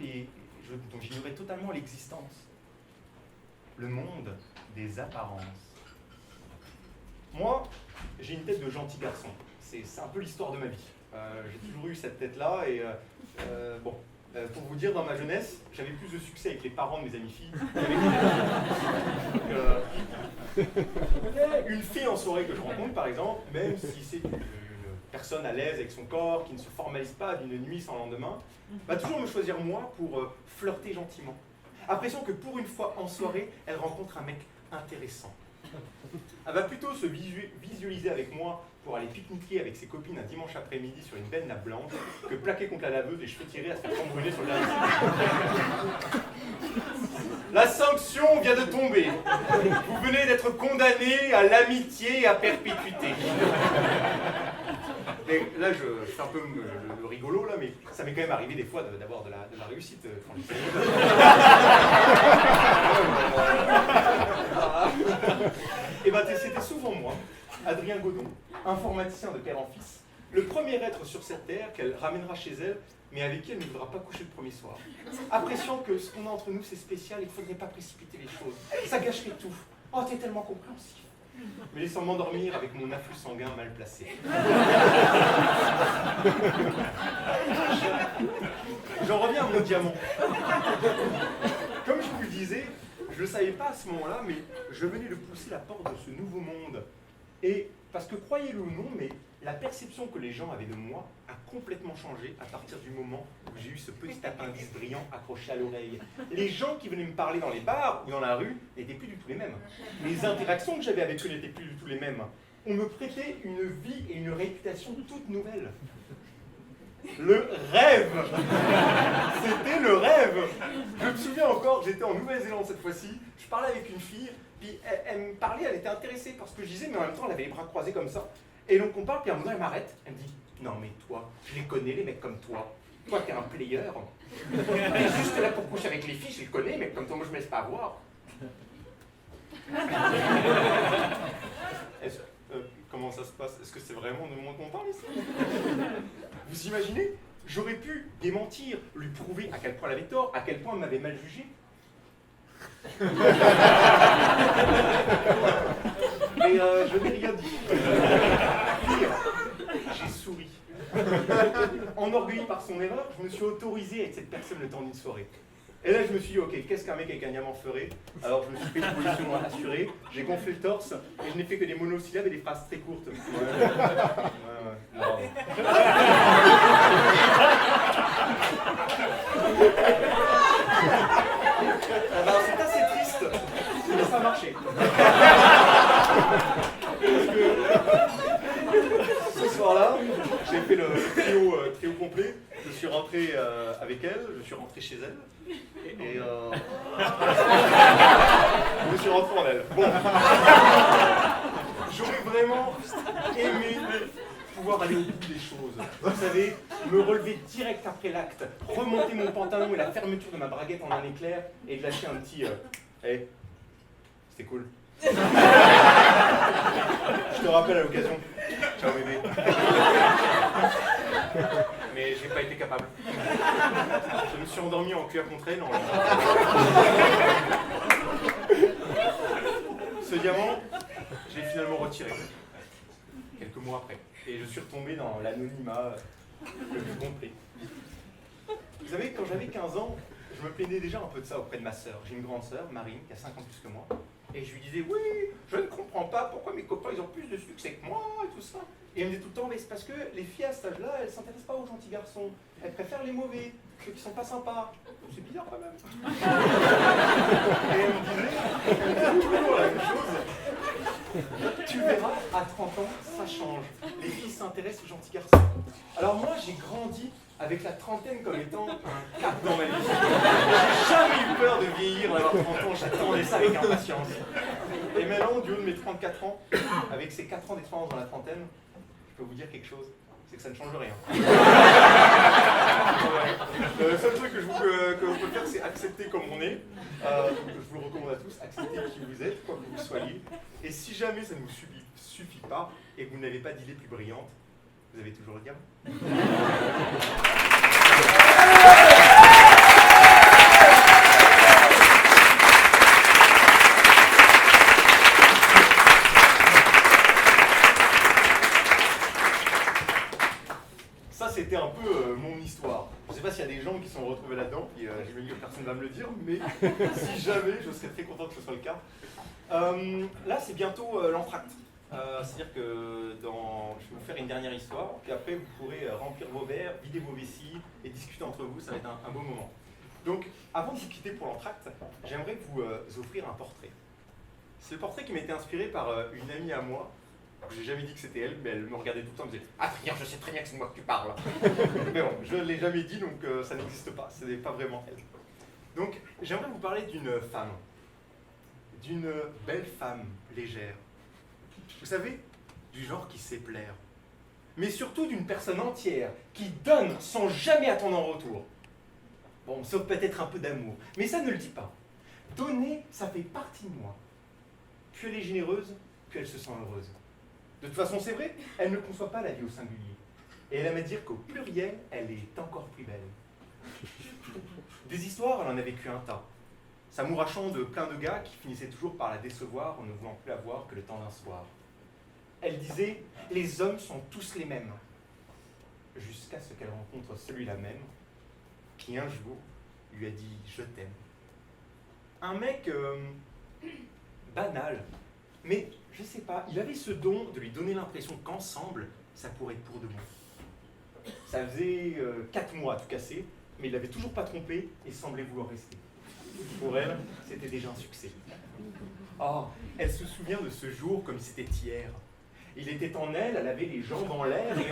l'existence. Le monde des apparences. Moi, j'ai une tête de gentil garçon. C'est un peu l'histoire de ma vie. J'ai toujours eu cette tête-là et pour vous dire, dans ma jeunesse, j'avais plus de succès avec les parents de mes amies filles qu'avec une fille en soirée que je rencontre, par exemple, même si c'est une personne à l'aise avec son corps, qui ne se formalise pas d'une nuit sans lendemain, va toujours me choisir moi pour flirter gentiment. Impression que pour une fois en soirée, elle rencontre un mec intéressant. Elle va plutôt se visualiser avec moi pour aller pique-niquer avec ses copines un dimanche après-midi sur une belle nappe blanche que plaquer contre la laveuse et cheveux tirés à se faire brûler sur le dernier. La sanction vient de tomber. Vous venez d'être condamné à l'amitié et à perpétuité. Et là, je fais un peu le rigolo, là, mais ça m'est quand même arrivé des fois d'avoir de la réussite quand j'étais. Et bien, c'était souvent moi, Adrien Godon, informaticien de père en fils, le premier être sur cette terre qu'elle ramènera chez elle, mais avec qui elle ne voudra pas coucher le premier soir. Appréciant que ce qu'on a entre nous, c'est spécial, il ne faudrait pas précipiter les choses. Ça gâcherait tout. Oh, t'es tellement compréhensif. Mais laissant m'endormir avec mon afflux sanguin mal placé. J'en reviens à mon diamant. Comme je vous le disais, je ne le savais pas à ce moment-là, mais je venais de pousser la porte de ce nouveau monde. Et parce que, croyez-le ou non, mais la perception que les gens avaient de moi a complètement changé à partir du moment où j'ai eu ce petit appendice brillant accroché à l'oreille. Les gens qui venaient me parler dans les bars ou dans la rue n'étaient plus du tout les mêmes. Les interactions que j'avais avec eux n'étaient plus du tout les mêmes. On me prêtait une vie et une réputation toute nouvelle. Le rêve. C'était le rêve. Je me souviens encore, j'étais en Nouvelle-Zélande cette fois-ci, je parlais avec une fille, puis elle me parlait, elle était intéressée par ce que je disais, mais en même temps elle avait les bras croisés comme ça. Et donc on parle, puis à un moment elle m'arrête, elle me dit « Non mais toi, je les connais les mecs comme toi. Toi t'es un player. T'es juste là pour coucher avec les filles, je les connais, mais comme toi moi je me laisse pas avoir. » Comment ça se passe? Est-ce que c'est vraiment de moi qu'on parle ici? Vous imaginez? J'aurais pu démentir, lui prouver à quel point elle avait tort, à quel point elle m'avait mal jugé. Mais je n'ai rien dit. Pire, j'ai souri. Enorgueilli par son erreur, je me suis autorisé avec cette personne le temps d'une soirée. Et là, je me suis dit, ok, qu'est-ce qu'un mec avec un diamant ferait? Alors, je me suis fait une position assurée, j'ai gonflé le torse, et je n'ai fait que des monosyllabes et des phrases très courtes. Ouais. Non. Alors, c'est assez triste, mais ça a marché. Parce que ce soir-là, j'ai fait le trio complet. Je suis rentré avec elle, je suis rentré chez elle, et je me suis rentré en elle. Bon. J'aurais vraiment aimé pouvoir aller au bout des choses. Vous savez, me relever direct après l'acte, remonter mon pantalon et la fermeture de ma braguette en un éclair, et de lâcher un petit hey, c'était cool. Je te rappelle à l'occasion. Ciao. Ciao bébé. Mais j'ai pas été capable. Je me suis endormi en cuir contre elle. Ce diamant, je l'ai finalement retiré. Quelques mois après. Et je suis retombé dans l'anonymat le plus complet. Vous savez, quand j'avais 15 ans, je me plaignais déjà un peu de ça auprès de ma sœur. J'ai une grande sœur, Marine, qui a 5 ans plus que moi. Et je lui disais, oui, je ne comprends pas pourquoi mes copains ils ont plus de succès que moi et tout ça. Et elle me disait tout le temps, mais c'est parce que les filles à cet âge-là, elles ne s'intéressent pas aux gentils garçons. Elles préfèrent les mauvais, ceux qui sont pas sympas. C'est bizarre quand même. Et elle me disait toujours la même chose. Tu verras, à 30 ans, ça change. Les filles s'intéressent aux gentils garçons. Alors moi, j'ai grandi avec la trentaine comme étant un cap dans ma vie. J'ai jamais eu peur de vieillir, d'avoir 30 ans, j'attendais ça avec impatience. Et maintenant, du haut de mes 34 ans, avec ces 4 ans d'expérience dans la trentaine, je peux vous dire quelque chose, c'est que ça ne change rien. Le seul truc que vous pouvez faire, c'est accepter comme on est. Je vous le recommande à tous, acceptez qui vous êtes, quoi que vous soyez. Et si jamais ça ne vous suffit pas, et que vous n'avez pas d'idée plus brillante, vous avez toujours le diamant. Ça, c'était un peu mon histoire. Je ne sais pas s'il y a des gens qui sont retrouvés là-dedans, puis j'imagine que personne ne va me le dire, mais si jamais, je serais très content que ce soit le cas. Là, c'est bientôt l'entracte. C'est-à-dire que je vais vous faire une dernière histoire, puis après vous pourrez remplir vos verres, vider vos vessies et discuter entre vous, ça va être un beau moment. Donc, avant de vous quitter pour l'entracte, j'aimerais vous offrir un portrait. C'est le portrait qui m'a été inspiré par une amie à moi. Je n'ai jamais dit que c'était elle, mais elle me regardait tout le temps et me disait « Adrien, je sais très bien que c'est moi que tu parles !» Mais bon, je ne l'ai jamais dit, donc ça n'existe pas, ce n'est pas vraiment elle. Donc, j'aimerais vous parler d'une femme, d'une belle femme légère. Vous savez, du genre qui sait plaire. Mais surtout d'une personne entière, qui donne sans jamais attendre en retour. Bon, sauf peut-être un peu d'amour, mais ça ne le dit pas. Donner, ça fait partie de moi. Plus elle est généreuse, plus elle se sent heureuse. De toute façon, c'est vrai, elle ne conçoit pas la vie au singulier. Et elle aime à dire qu'au pluriel, elle est encore plus belle. Des histoires, elle en a vécu un tas. S'amourachant de plein de gars qui finissaient toujours par la décevoir en ne voulant plus la voir que le temps d'un soir. Elle disait « Les hommes sont tous les mêmes », jusqu'à ce qu'elle rencontre celui-là même, qui un jour lui a dit « Je t'aime ». Un mec banal, mais je sais pas, il avait ce don de lui donner l'impression qu'ensemble, ça pourrait être pour de bon. Ça faisait 4 mois à tout casser, mais il l'avait toujours pas trompé et semblait vouloir rester. Pour elle, c'était déjà un succès. Oh, elle se souvient de ce jour comme si c'était hier. Il était en elle avait les jambes en l'air et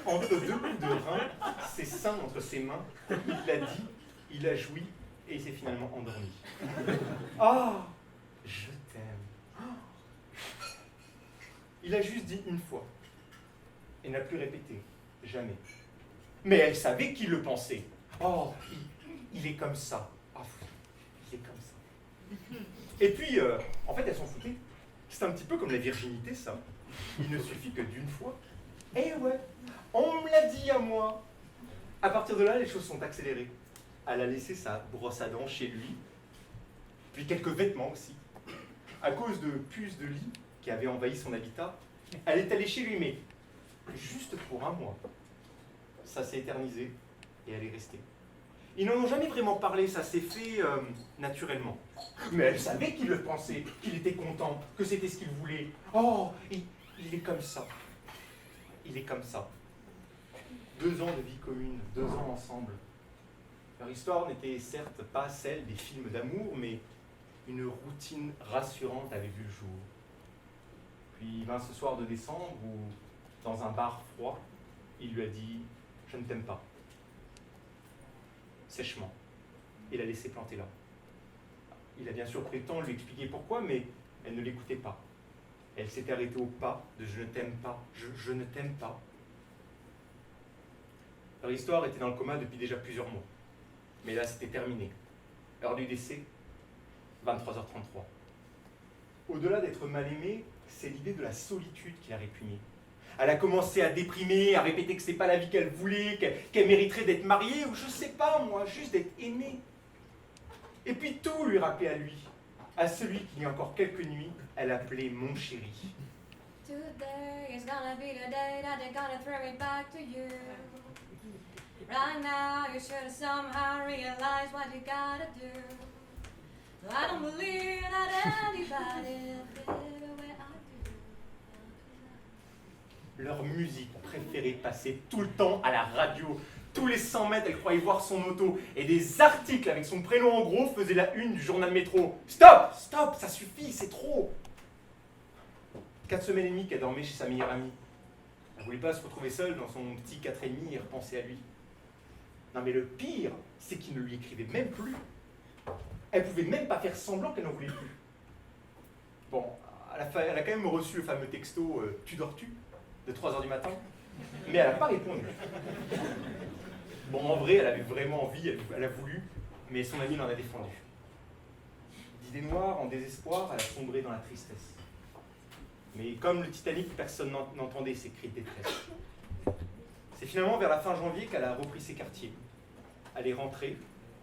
entre deux coups de rein, ses seins entre ses mains, il l'a dit, il a joui et il s'est finalement endormi. Ah, je t'aime. Il a juste dit une fois et n'a plus répété, jamais. Mais elle savait qu'il le pensait. Oh, il est comme ça. Oh, il est comme ça. Et puis, en fait, elle s'en foutait. C'est un petit peu comme la virginité, ça. Il ne suffit que d'une fois. Eh ouais, on me l'a dit à moi. À partir de là, les choses sont accélérées. Elle a laissé sa brosse à dents chez lui, puis quelques vêtements aussi. À cause de puces de lit qui avaient envahi son habitat, elle est allée chez lui, mais juste pour un mois. Ça s'est éternisé et elle est restée. Ils n'en ont jamais vraiment parlé, ça s'est fait naturellement. Mais elle savait qu'il le pensait, qu'il était content, que c'était ce qu'il voulait. Oh, il est comme ça. Il est comme ça. 2 ans de vie commune, 2 ans ensemble. Leur histoire n'était certes pas celle des films d'amour, mais une routine rassurante avait vu le jour. Puis vint ce soir de décembre où, dans un bar froid, il lui a dit « Je ne t'aime pas ». Sèchement. Il l'a laissé planter là. Il a bien sûr pris le temps de lui expliquer pourquoi, mais elle ne l'écoutait pas. Elle s'était arrêtée au pas de « je ne t'aime pas, je ne t'aime pas ». Leur histoire était dans le coma depuis déjà plusieurs mois. Mais là, c'était terminé. L'heure du décès, 23h33. Au-delà d'être mal aimé, c'est l'idée de la solitude qui l'a répugné. Elle a commencé à déprimer, à répéter que c'est pas la vie qu'elle voulait, qu'elle mériterait d'être mariée, ou je sais pas moi, juste d'être aimée. Et puis tout lui rappelait à lui, à celui qu'il y a encore quelques nuits, elle appelait mon chéri. Today is gonna be the day that they're gonna throw it back to you. Right now, you should have somehow realized what you gotta do. I don't believe that anybody feel the way I do. Leur musique préférée passait tout le temps à la radio. Tous les 100 mètres, elle croyait voir son auto. Et des articles avec son prénom en gros faisaient la une du journal Métro. Stop, stop, ça suffit, c'est trop. 4 semaines et demie qu'elle dormait chez sa meilleure amie. Elle ne voulait pas se retrouver seule dans son petit 4,5 et repenser à lui. Non mais le pire, c'est qu'il ne lui écrivait même plus. Elle pouvait même pas faire semblant qu'elle n'en voulait plus. Bon, elle a quand même reçu le fameux texto « Tu dors-tu ?» de 3h du matin, mais elle n'a pas répondu. Bon, en vrai, elle avait vraiment envie, elle a voulu, mais son ami l'en a défendu. D'idées noires, en désespoir, elle a sombré dans la tristesse. Mais comme le Titanic, personne n'entendait ses cris de détresse. C'est finalement vers la fin janvier qu'elle a repris ses quartiers. Elle est rentrée,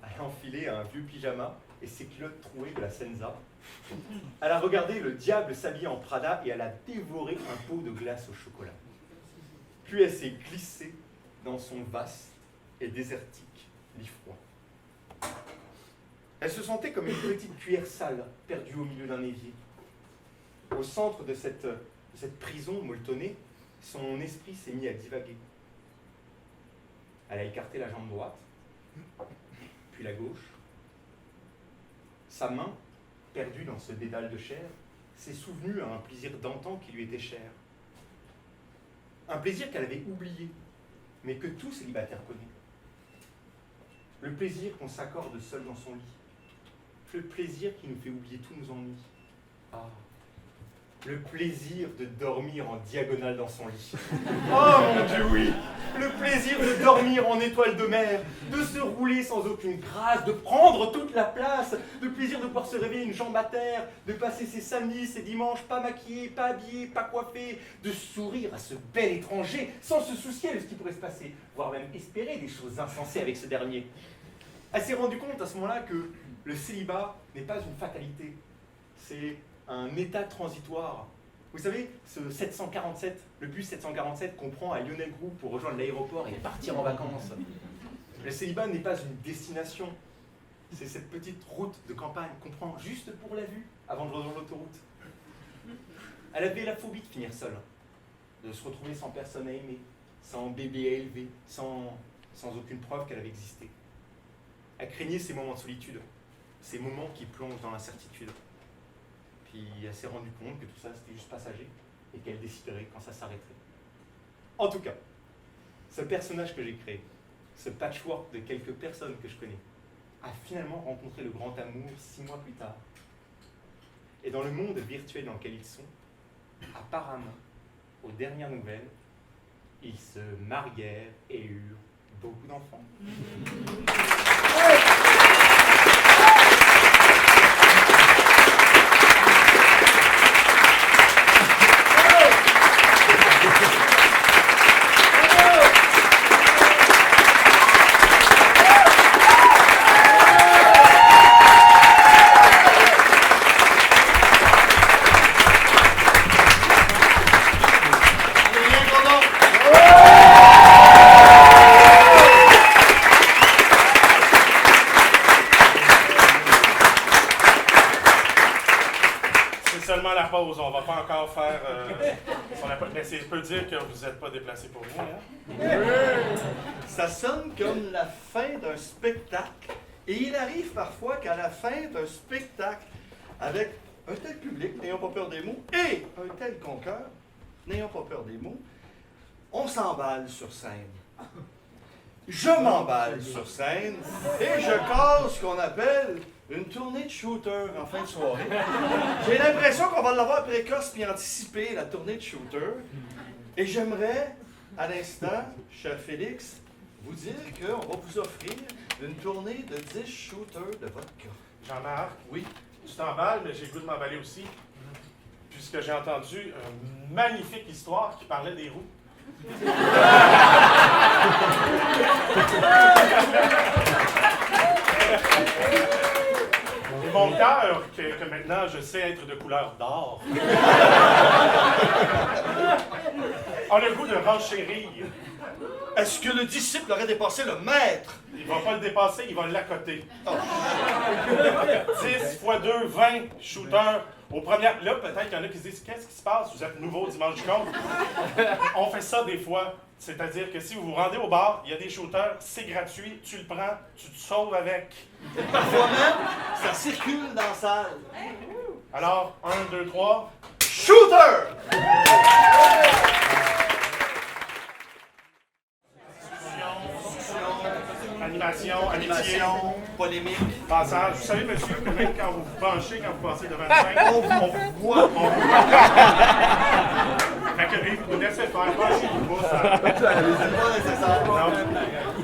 elle a enfilé un vieux pyjama et ses culottes trouées de la Senza. Elle a regardé le diable s'habiller en Prada et elle a dévoré un pot de glace au chocolat. Puis elle s'est glissée dans son vaste et désertique lit froid. Elle se sentait comme une petite cuillère sale perdue au milieu d'un évier. Au centre de cette prison molletonnée, son esprit s'est mis à divaguer. Elle a écarté la jambe droite, puis la gauche. Sa main, perdue dans ce dédale de chair, s'est souvenue à un plaisir d'antan qui lui était cher. Un plaisir qu'elle avait oublié, mais que tout célibataire connaît. Le plaisir qu'on s'accorde seul dans son lit. Le plaisir qui nous fait oublier tous nos ennuis. Ah, le plaisir de dormir en diagonale dans son lit. Oh mon Dieu, oui! Le plaisir de dormir en étoile de mer, de se rouler sans aucune grâce, de prendre toute la place, le plaisir de pouvoir se réveiller une jambe à terre, de passer ses samedis, ses dimanches, pas maquillé, pas habillé, pas coiffé, de sourire à ce bel étranger sans se soucier de ce qui pourrait se passer, voire même espérer des choses insensées avec ce dernier. Elle s'est rendue compte à ce moment-là que le célibat n'est pas une fatalité, c'est un état transitoire. Vous savez, ce 747, le bus 747 qu'on prend à Lionel Groux pour rejoindre l'aéroport et partir en vacances. Le célibat n'est pas une destination, c'est cette petite route de campagne qu'on prend juste pour la vue avant de rejoindre l'autoroute. Elle avait la phobie de finir seule, de se retrouver sans personne à aimer, sans bébé à élever, sans aucune preuve qu'elle avait existé. Elle craignait ces moments de solitude, ces moments qui plongent dans l'incertitude. Puis elle s'est rendue compte que tout ça c'était juste passager et qu'elle déciderait quand ça s'arrêterait. En tout cas, ce personnage que j'ai créé, ce patchwork de quelques personnes que je connais, a finalement rencontré le grand amour 6 mois plus tard. Et dans le monde virtuel dans lequel ils sont, apparemment, aux dernières nouvelles, ils se marièrent et eurent beaucoup d'enfants. On va pas encore faire. Mais je peux dire que vous n'êtes pas déplacé pour vous, hein? Ça sonne comme la fin d'un spectacle. Et il arrive parfois qu'à la fin d'un spectacle, avec un tel public, n'ayons pas peur des mots, et un tel conqueur, n'ayons pas peur des mots, on s'emballe sur scène. Je m'emballe sur scène et je casse ce qu'on appelle une tournée de shooter en fin de soirée. J'ai l'impression qu'on va l'avoir précoce puis anticiper, la tournée de shooter. Et j'aimerais, à l'instant, cher Félix, vous dire qu'on va vous offrir une tournée de 10 shooters de vodka. Jean-Marc, Oui. tu t'emballes, mais j'ai le goût de m'emballer aussi. Puis puisque j'ai entendu une magnifique histoire qui parlait des roues. Et mon cœur, que maintenant je sais être de couleur d'or, a le goût de renchérir. Est-ce que le disciple aurait dépassé le maître? Il va pas le dépasser, il va l'accoter. 10 fois 2, 20 shooters. Au premier... Là, peut-être qu'il y en a qui se disent « Qu'est-ce qui se passe? Vous êtes nouveau dimanche du compte. » On fait ça des fois. C'est-à-dire que si vous vous rendez au bar, il y a des shooters, c'est gratuit, tu le prends, tu te sauves avec. Parfois même, ça circule dans la salle. Alors, 1, 2, 3... Shooter! Animation, amitié, polémique. passage. Vous savez, monsieur, que même quand vous vous penchez, quand vous passez devant le train, On vous voit. fait que vous laissez faire, penchez-vous pas, ça... C'est pas nécessaire. Non.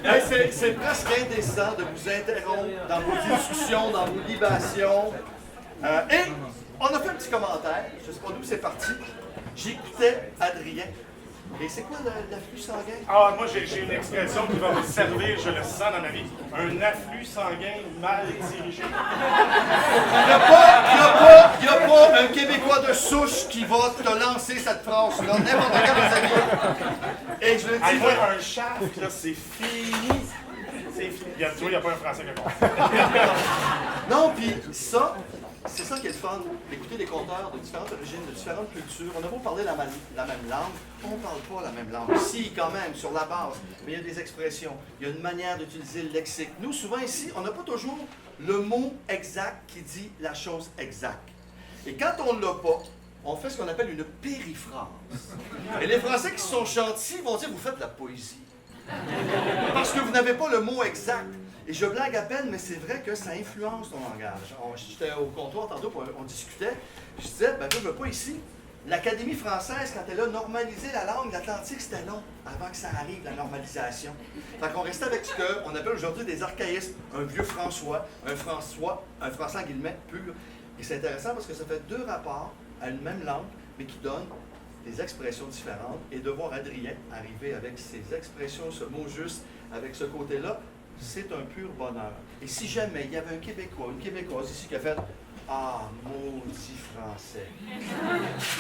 Hey, c'est presque indécent de vous interrompre dans vos discussions, dans vos libations. Et on a fait un petit commentaire, je ne sais pas d'où c'est parti. J'écoutais Adrien. Et c'est quoi l'afflux sanguin? Ah, moi, j'ai une expression qui va me servir, je le sens dans ma vie. Un afflux sanguin mal dirigé. Il n'y a pas un Québécois de souche qui va te lancer cette phrase-là, n'importe quel des amis. Et je le Ah, dis. moi, un shaft, là, c'est fini. C'est fini. Il n'y a pas un Français qui comprend. Non, puis ça, c'est ça qui est le fun, d'écouter des conteurs de différentes origines, de différentes cultures. On a beau parler la même langue, on ne parle pas la même langue. Si, quand même, sur la base, mais il y a des expressions, il y a une manière d'utiliser le lexique. Nous, souvent ici, on n'a pas toujours le mot exact qui dit la chose exacte. Et quand on ne l'a pas, on fait ce qu'on appelle une périphrase. Et les Français qui sont gentils vont dire, vous faites de la poésie. Parce que vous n'avez pas le mot exact. Et je blague à peine, mais c'est vrai que ça influence ton langage. J'étais au comptoir tantôt, on discutait. Je disais, ben je veux pas ici. L'Académie française, quand elle a normalisé la langue, l'Atlantique, c'était long, avant que ça arrive, la normalisation. Fait qu'on restait avec ce qu'on appelle aujourd'hui des archaïsmes. Un vieux François, un français en guillemets pur. Et c'est intéressant parce que ça fait deux rapports à une même langue, mais qui donnent des expressions différentes. Et de voir Adrien arriver avec ses expressions, ce mot juste, avec ce côté-là, c'est un pur bonheur. Et si jamais il y avait un Québécois, une Québécoise ici qui a fait « Ah, maudit français »,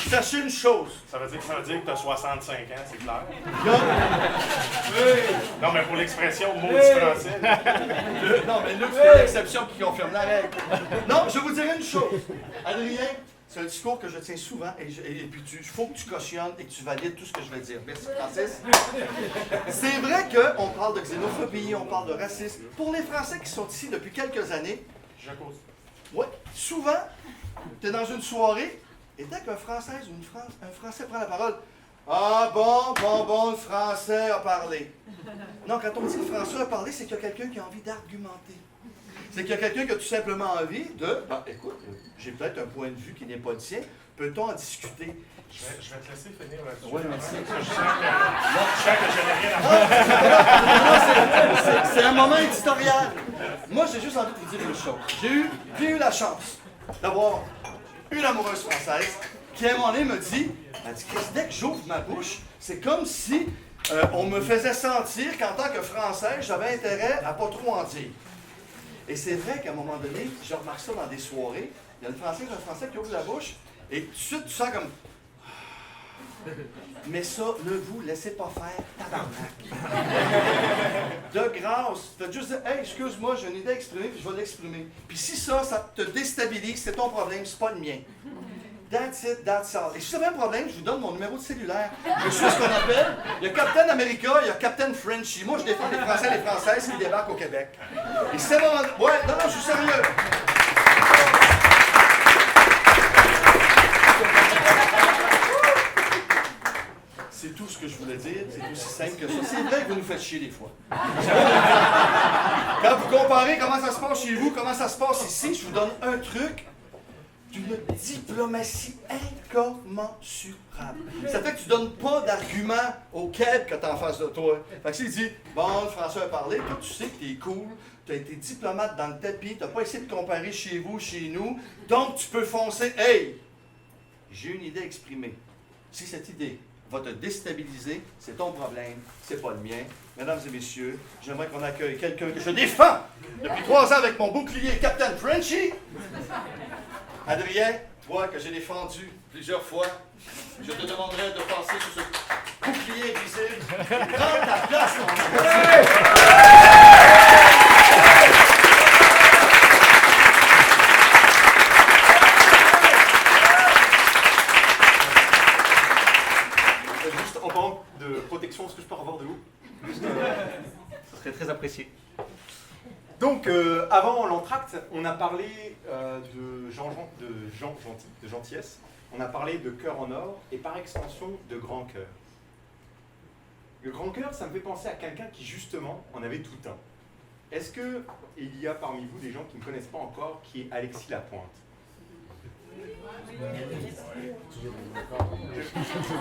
sachez une chose. Ça veut dire que tu as 65 ans, c'est clair. Oui. Non, mais pour l'expression maudit français. Non, mais Luc, c'est l'exception qui confirme la règle. Non, je vous dirai une chose. Adrien, c'est un discours que je tiens souvent et puis il faut que tu cautionnes et que tu valides tout ce que je vais dire. Merci, Francis. C'est vrai qu'on parle de xénophobie, on parle de racisme. Pour les Français qui sont ici depuis quelques années, Je cause. ouais, souvent, tu es dans une soirée et dès qu'un Français ou un Français prend la parole, ah bon, le Français a parlé. Non, quand on dit que le Français a parlé, c'est qu'il y a quelqu'un qui a envie d'argumenter. C'est qu'il y a quelqu'un qui a tout simplement envie de, ben écoute, j'ai peut-être un point de vue qui n'est pas le tien, peut-on en discuter? Je vais te laisser finir là-dessus. Oui, merci. Je sens que je n'ai rien à faire. C'est un moment éditorial. Moi, j'ai juste envie de vous dire une chose. J'ai eu la chance d'avoir une amoureuse française qui, à un moment donné, me dit, elle dit, Chris, dès que j'ouvre ma bouche, c'est comme si on me faisait sentir qu'en tant que Français, j'avais intérêt à pas trop en dire. Et c'est vrai qu'à un moment donné, je remarque ça dans des soirées, il y a une Française, un Français qui ouvre la bouche, et tout de suite, tu sens comme... Mais ça, ne vous laissez pas faire, tabarnak. De grâce, faites juste dire, hey, excuse-moi, j'ai une idée à exprimer, puis je vais l'exprimer. Puis si ça te déstabilise, c'est ton problème, c'est pas le mien. That's it, that's all. Et si vous avez un problème, je vous donne mon numéro de cellulaire. Je suis ce qu'on appelle, il y a Captain America, il y a Captain Frenchy. Moi, je défends les Français et les Françaises qui débarquent au Québec. Et c'est mon... Ouais, non, je suis sérieux. C'est tout ce que je voulais dire, c'est aussi simple que ça. C'est vrai que vous nous faites chier des fois. Quand vous comparez comment ça se passe chez vous, comment ça se passe ici, je vous donne un truc d'une diplomatie incommensurable. Ça fait que tu donnes pas d'arguments au Québec quand t'es en face de toi. Fait que s'il dit, bon, le Français a parlé, toi tu sais que t'es cool, t'as été diplomate dans le tapis, t'as pas essayé de comparer chez vous, chez nous, donc tu peux foncer, hey! j'ai une idée à exprimer. Si cette idée va te déstabiliser, c'est ton problème, c'est pas le mien. Mesdames et messieurs, j'aimerais qu'on accueille quelqu'un que je défends depuis 3 ans avec mon bouclier Captain Frenchy. Adrien, toi que j'ai défendu plusieurs fois, je te demanderai de passer sur ce bouclier invisible. Prends ta place, mon Juste en parlant de protection, est-ce que je peux revoir de l'eau? Ça serait très apprécié. Donc, avant l'entracte, on a parlé de gentillesse, on a parlé de cœur en or et par extension de grand cœur. Le grand cœur, ça me fait penser à quelqu'un qui justement en avait tout un. Est-ce qu'il y a parmi vous des gens qui ne connaissent pas encore qui est Alexis Lapointe?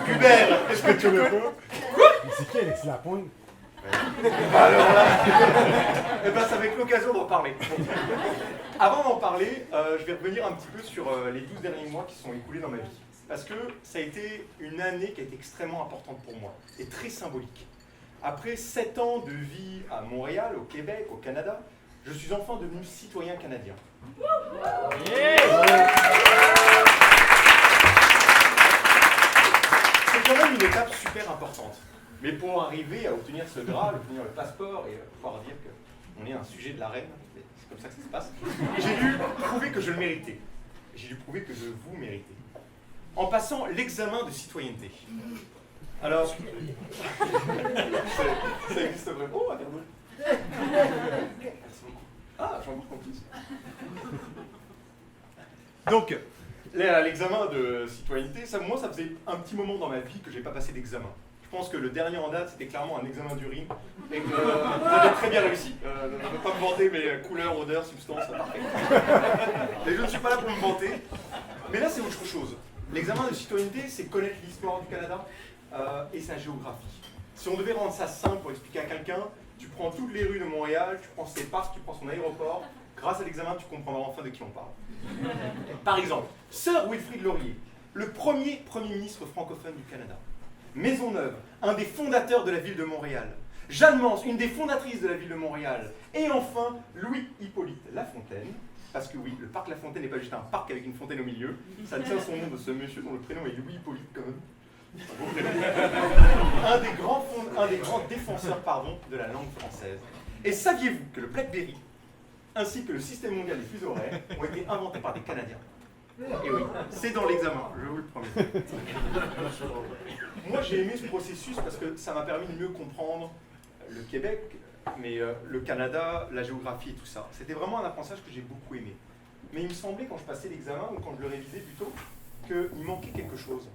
Hubert, est-ce que tu le peux? C'est qui Alexis Lapointe? Alors là, eh ben, ça va être l'occasion d'en parler. Avant d'en parler, je vais revenir un petit peu sur les 12 derniers mois qui se sont écoulés dans ma vie. Parce que ça a été une année qui a été extrêmement importante pour moi et très symbolique. Après 7 ans de vie à Montréal, au Québec, au Canada, je suis enfin devenu citoyen canadien. C'est quand même une étape super importante. Mais pour arriver à obtenir ce Graal, obtenir le passeport et pouvoir dire qu'on est un sujet de la reine, c'est comme ça que ça se passe, j'ai dû prouver que je le méritais. J'ai dû prouver que je vous méritais. En passant l'examen de citoyenneté. Alors, ça existe vraiment. Oh, un verre d'eau. Merci beaucoup. Ah, j'en marque en plus. Donc, l'examen de citoyenneté, moi, ça faisait un petit moment dans ma vie que je n'ai pas passé d'examen. Je pense que le dernier en date, c'était clairement un examen d'urine et que vous avez très bien réussi. Je ne veux pas me vanter, mais couleur, odeur, substance, parfait. Et je ne suis pas là pour me vanter. Mais là, c'est autre chose. L'examen de citoyenneté, c'est connaître l'histoire du Canada et sa géographie. Si on devait rendre ça simple pour expliquer à quelqu'un, tu prends toutes les rues de Montréal, tu prends ses parcs, tu prends son aéroport. Grâce à l'examen, tu comprendras enfin de qui on parle. Par exemple, Sir Wilfrid Laurier, le premier Premier ministre francophone du Canada. Maisonneuve, un des fondateurs de la ville de Montréal. Jeanne Mance, une des fondatrices de la ville de Montréal. Et enfin, Louis-Hippolyte Lafontaine. Parce que oui, le parc La Fontaine n'est pas juste un parc avec une fontaine au milieu. Ça tient son nom de ce monsieur dont le prénom est Louis-Hippolyte quand même. Un des grands défenseurs de la langue française. Et saviez-vous que le Blackberry ainsi que le système mondial des fuseaux horaires ont été inventés par des Canadiens? Et oui, c'est dans l'examen, je vous le promets. Moi, j'ai aimé ce processus parce que ça m'a permis de mieux comprendre le Québec, mais le Canada, la géographie et tout ça. C'était vraiment un apprentissage que j'ai beaucoup aimé. Mais il me semblait, quand je passais l'examen, ou quand je le révisais plutôt, qu'il manquait quelque chose.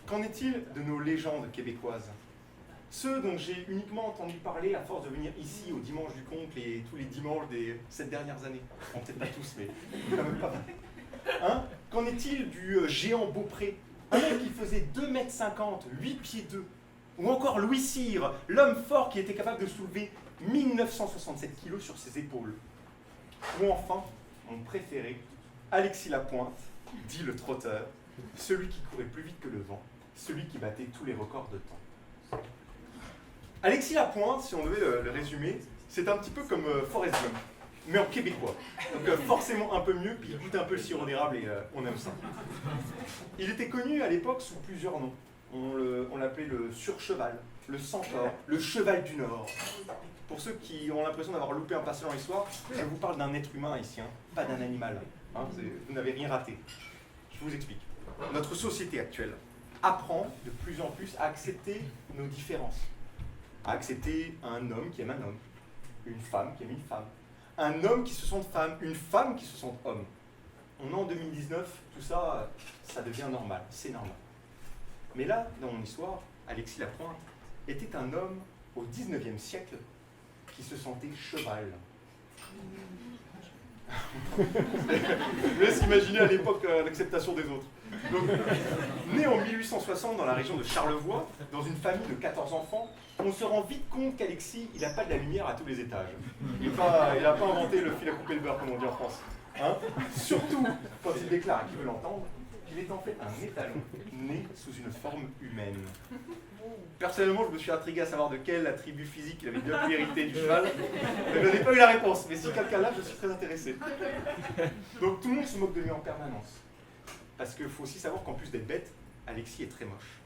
Qu'en est-il de nos légendes québécoises? Ceux dont j'ai uniquement entendu parler à force de venir ici au Dimanche du Comte et tous les dimanches des 7 dernières années. Bon, peut-être pas tous, mais quand même pas mal. Hein? Qu'en est-il du géant Beaupré? Un homme qui faisait 2,50 m, 8 pieds 2. Ou encore Louis Cyr, l'homme fort qui était capable de soulever 1967 kg sur ses épaules. Ou enfin, mon préféré, Alexis Lapointe, dit le trotteur, celui qui courait plus vite que le vent, celui qui battait tous les records de temps. Alexis Lapointe, si on devait le résumer, c'est un petit peu comme Forrest Gump, mais en québécois. Donc forcément un peu mieux, puis il goûte un peu le sirop d'érable et on aime ça. Il était connu à l'époque sous plusieurs noms. On l'appelait le surcheval, le centaure, le cheval du Nord. Pour ceux qui ont l'impression d'avoir loupé un passage dans l'histoire, je vous parle d'un être humain ici, hein, pas d'un animal. Hein, vous n'avez rien raté. Je vous explique. Notre société actuelle apprend de plus en plus à accepter nos différences. À accepter un homme qui aime un homme, une femme qui aime une femme, un homme qui se sente femme, une femme qui se sente homme. On est en 2019, tout ça, ça devient normal, c'est normal. Mais là, dans mon histoire, Alexis Lapointe était un homme au 19e siècle qui se sentait cheval. Je laisse imaginer à l'époque l'acceptation des autres. Donc, né en 1860 dans la région de Charlevoix, dans une famille de 14 enfants, on se rend vite compte qu'Alexis, il n'a pas de la lumière à tous les étages. Il n'a pas inventé le fil à couper le beurre, comme on dit en France. Hein? Surtout quand il déclare à qui veut l'entendre qu'il est en fait un étalon né sous une forme humaine. Personnellement, je me suis intrigué à savoir de quel attribut physique il avait bien pu hériter du cheval. Mais je n'ai pas eu la réponse, mais si quelqu'un l'a, je suis très intéressé. Donc tout le monde se moque de lui en permanence. Parce qu'il faut aussi savoir qu'en plus d'être bête, Alexis est très moche.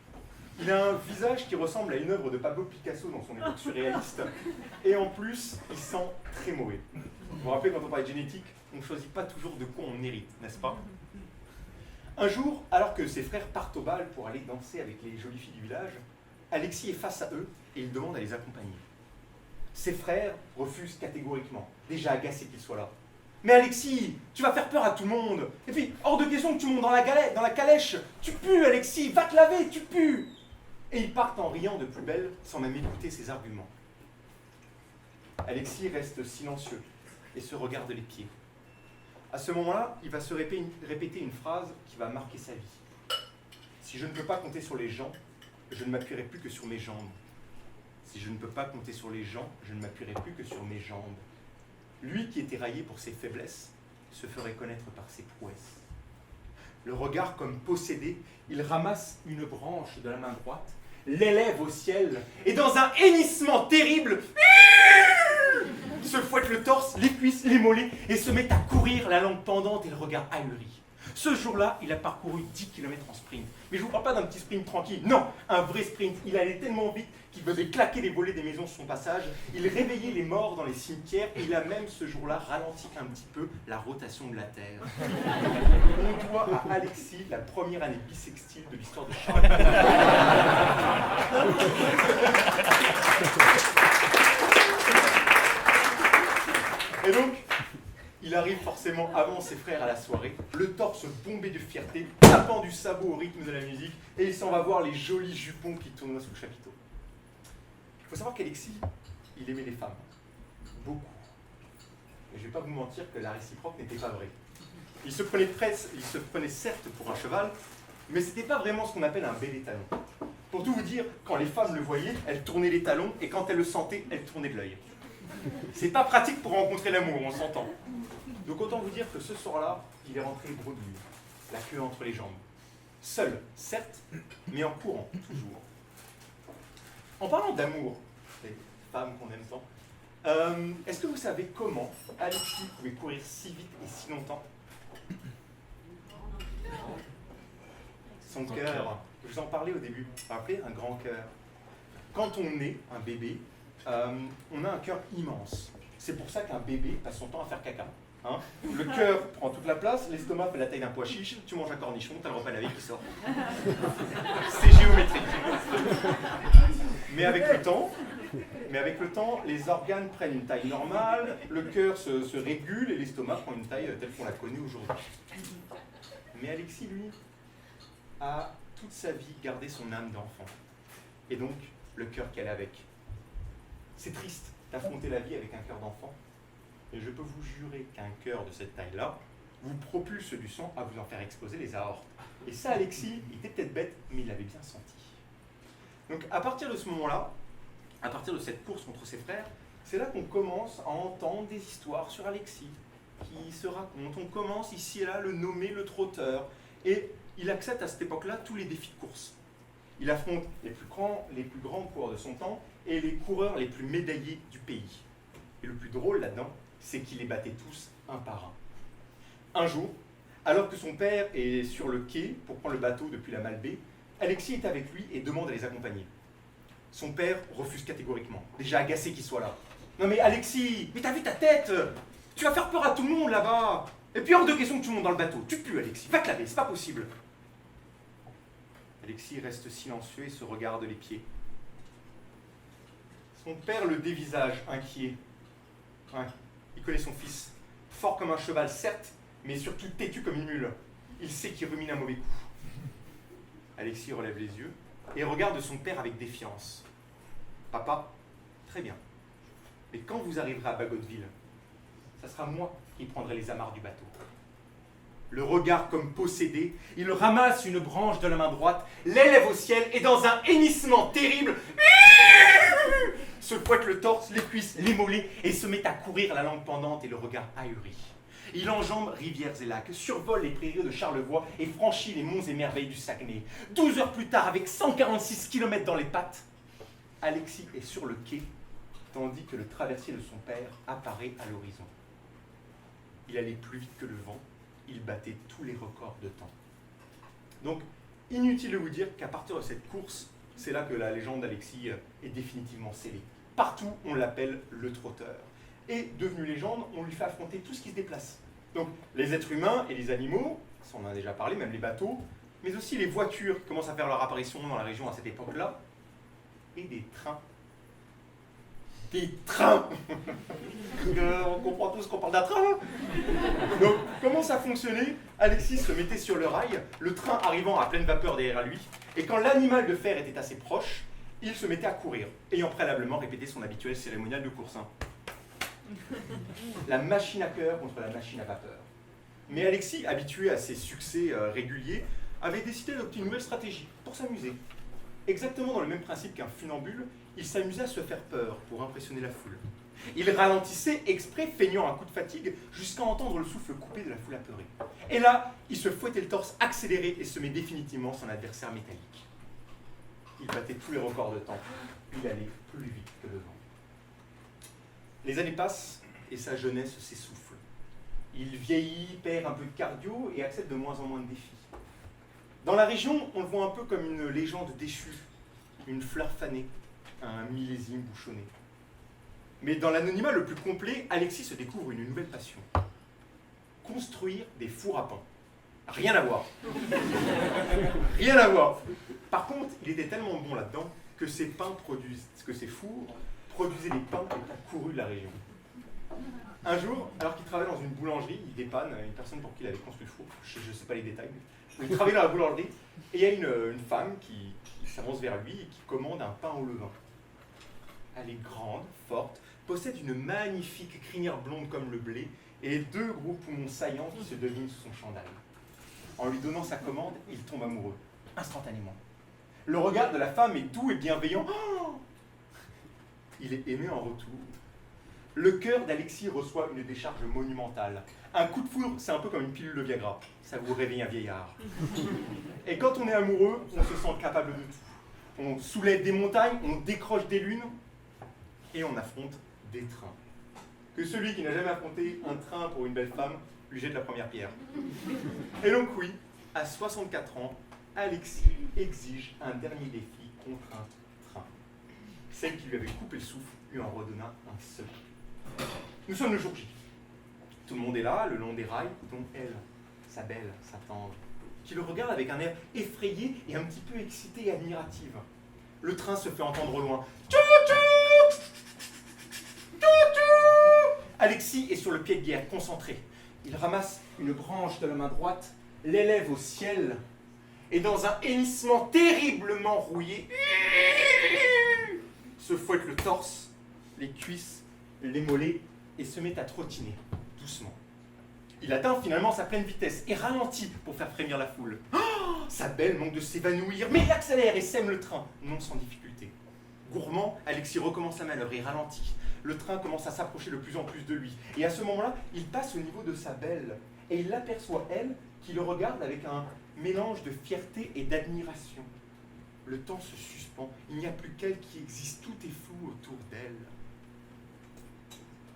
Il a un visage qui ressemble à une œuvre de Pablo Picasso dans son époque surréaliste. Et en plus, il sent très mauvais. Vous vous rappelez, quand on parlait de génétique, on ne choisit pas toujours de quoi on hérite, n'est-ce pas? Un jour, alors que ses frères partent au bal pour aller danser avec les jolies filles du village, Alexis est face à eux et il demande à les accompagner. Ses frères refusent catégoriquement, déjà agacés qu'ils soient là. Mais Alexis, tu vas faire peur à tout le monde. Et puis, hors de question que tu montes dans la calèche. Tu pues, Alexis, va te laver, tu pues. Et ils partent en riant de plus belle, sans même écouter ses arguments. Alexis reste silencieux et se regarde les pieds. À ce moment-là, il va se répéter une phrase qui va marquer sa vie. Si je ne peux pas compter sur les gens, je ne m'appuierai plus que sur mes jambes. Si je ne peux pas compter sur les gens, je ne m'appuierai plus que sur mes jambes. Lui qui était raillé pour ses faiblesses, se ferait connaître par ses prouesses. Le regard comme possédé, il ramasse une branche de la main droite, l'élève au ciel, et dans un hennissement terrible, se fouette le torse, les cuisses, les mollets, et se met à courir, la langue pendante et le regard ahuri. Ce jour-là, il a parcouru 10 km en sprint. Mais je ne vous parle pas d'un petit sprint tranquille, non, un vrai sprint. Il allait tellement vite qu'il faisait claquer les volets des maisons sur son passage. Il réveillait les morts dans les cimetières et il a même ce jour-là ralenti un petit peu la rotation de la Terre. On doit à Alexis la première année bissextile de l'histoire de Charles. Et donc, il arrive forcément avant ses frères à la soirée, le torse bombé de fierté, tapant du sabot au rythme de la musique, et il s'en va voir les jolis jupons qui tournoient sous le chapiteau. Il faut savoir qu'Alexis, il aimait les femmes. Beaucoup. Et je ne vais pas vous mentir que la réciproque n'était pas vraie. Il se prenait certes pour un cheval, mais ce n'était pas vraiment ce qu'on appelle un bel étalon. Pour tout vous dire, quand les femmes le voyaient, elles tournaient les talons, et quand elles le sentaient, elles tournaient de l'œil. C'est pas pratique pour rencontrer l'amour, on s'entend. Donc autant vous dire que ce soir-là, il est rentré bredouille, la queue entre les jambes. Seul, certes, mais en courant, toujours. En parlant d'amour, les femmes qu'on aime tant, est-ce que vous savez comment Alexis pouvait courir si vite et si longtemps? Son cœur. Je vous en parlais au début. Vous vous rappelez, un grand cœur. Quand on est un bébé, on a un cœur immense. C'est pour ça qu'un bébé passe son temps à faire caca. Hein, le cœur prend toute la place, l'estomac fait la taille d'un pois chiche, tu manges un cornichon, t'as le repas lavé qui sort. C'est géométrique. Mais avec le temps, les organes prennent une taille normale, le cœur se régule et l'estomac prend une taille telle qu'on la connaît aujourd'hui. Mais Alexis, lui, a toute sa vie gardé son âme d'enfant. Et donc, le cœur qu'elle a avec. C'est triste d'affronter la vie avec un cœur d'enfant. Et je peux vous jurer qu'un cœur de cette taille-là vous propulse du sang à vous en faire exploser les aortes. Et ça, Alexis, il était peut-être bête, mais il l'avait bien senti. Donc à partir de ce moment-là, à partir de cette course contre ses frères, c'est là qu'on commence à entendre des histoires sur Alexis qui se racontent. On commence ici et là le nommer le trotteur. Et il accepte à cette époque-là tous les défis de course. Il affronte les plus grands coureurs de son temps et les coureurs les plus médaillés du pays. Et le plus drôle là-dedans, c'est qu'il les battait tous un par un. Un jour, alors que son père est sur le quai pour prendre le bateau depuis la Malbaie, Alexis est avec lui et demande à les accompagner. Son père refuse catégoriquement, déjà agacé qu'il soit là. « Non mais Alexis, mais t'as vu ta tête? Tu vas faire peur à tout le monde là-bas. Et puis hors de question que tu montes dans le bateau. Tu pues Alexis, va te laver, c'est pas possible. » Alexis reste silencieux et se regarde les pieds. Son père le dévisage, inquiet. Ouais, il connaît son fils, fort comme un cheval certes, mais surtout têtu comme une mule. Il sait qu'il rumine un mauvais coup. Alexis relève les yeux et regarde son père avec défiance. Papa, très bien. Mais quand vous arriverez à Bagotville, ça sera moi qui prendrai les amarres du bateau. Le regard comme possédé, il ramasse une branche de la main droite, l'élève au ciel et dans un hennissement terrible, se fouette le torse, les cuisses, les mollets et se met à courir la langue pendante et le regard ahuri. Il enjambe rivières et lacs, survole les prairies de Charlevoix et franchit les monts et merveilles du Saguenay. 12 heures plus tard, avec 146 km dans les pattes, Alexis est sur le quai, tandis que le traversier de son père apparaît à l'horizon. Il allait plus vite que le vent, il battait tous les records de temps. Donc, inutile de vous dire qu'à partir de cette course, c'est là que la légende d'Alexis est définitivement scellée. Partout, on l'appelle le trotteur. Et devenu légende, on lui fait affronter tout ce qui se déplace. Donc, les êtres humains et les animaux, ça on en a déjà parlé, même les bateaux, mais aussi les voitures qui commencent à faire leur apparition dans la région à cette époque-là, et des trains. Des trains. On comprend tous qu'on parle d'un train. Donc, comment ça fonctionnait? Alexis se mettait sur le rail, le train arrivant à pleine vapeur derrière lui, et quand l'animal de fer était assez proche, il se mettait à courir, ayant préalablement répété son habituel cérémonial de course. La machine à cœur contre la machine à vapeur. Mais Alexis, habitué à ses succès réguliers, avait décidé d'adopter une nouvelle stratégie pour s'amuser. Exactement dans le même principe qu'un funambule, il s'amusait à se faire peur pour impressionner la foule. Il ralentissait exprès, feignant un coup de fatigue, jusqu'à entendre le souffle coupé de la foule apeurée. Et là, il se fouettait le torse accéléré et semait définitivement son adversaire métallique. Il battait tous les records de temps. Il allait plus vite que le vent. Les années passent et sa jeunesse s'essouffle. Il vieillit, perd un peu de cardio et accepte de moins en moins de défis. Dans la région, on le voit un peu comme une légende déchue, une fleur fanée, un millésime bouchonné. Mais dans l'anonymat le plus complet, Alexis se découvre une nouvelle passion. Construire des fours à pain. Rien à voir. Rien à voir. Par contre, il était tellement bon là-dedans que ses fours produisaient les pains les plus courus de la région. Un jour, alors qu'il travaillait dans une boulangerie, il dépanne une personne pour qui il avait construit le four. Je ne sais pas les détails, mais il travaillait dans la boulangerie et il y a une femme qui s'avance vers lui et qui commande un pain au levain. Elle est grande, forte, possède une magnifique crinière blonde comme le blé et 2 gros poumons saillants qui se devinent sous son chandail. En lui donnant sa commande, il tombe amoureux, instantanément. Le regard de la femme est doux et bienveillant. Oh, il est aimé en retour. Le cœur d'Alexis reçoit une décharge monumentale. Un coup de foudre, c'est un peu comme une pilule de Viagra. Ça vous réveille un vieillard. Et quand on est amoureux, on se sent capable de tout. On soulève des montagnes, on décroche des lunes et on affronte des trains. Que celui qui n'a jamais affronté un train pour une belle femme lui jette la première pierre. Et donc oui, à 64 ans, Alexis exige un dernier défi contre un train. Celle qui lui avait coupé le souffle lui en redonna un second. Nous sommes le jour J. Tout le monde est là, le long des rails, dont elle, sa belle, sa tendre, qui le regarde avec un air effrayé et un petit peu excité et admirative. Le train se fait entendre au loin. Tchou-tchou! Tchou-tchou! Alexis est sur le pied de guerre, concentré. Il ramasse une branche de la main droite, l'élève au ciel, et dans un hennissement terriblement rouillé, se fouette le torse, les cuisses, les mollets, et se met à trottiner, doucement. Il atteint finalement sa pleine vitesse et ralentit pour faire frémir la foule. Oh, sa belle manque de s'évanouir, mais il accélère et sème le train, non sans difficulté. Gourmand, Alexis recommence la manœuvre et ralentit. Le train commence à s'approcher de plus en plus de lui. Et à ce moment-là, il passe au niveau de sa belle. Et il l'aperçoit, elle, qui le regarde avec un mélange de fierté et d'admiration. Le temps se suspend. Il n'y a plus qu'elle qui existe. Tout est flou autour d'elle.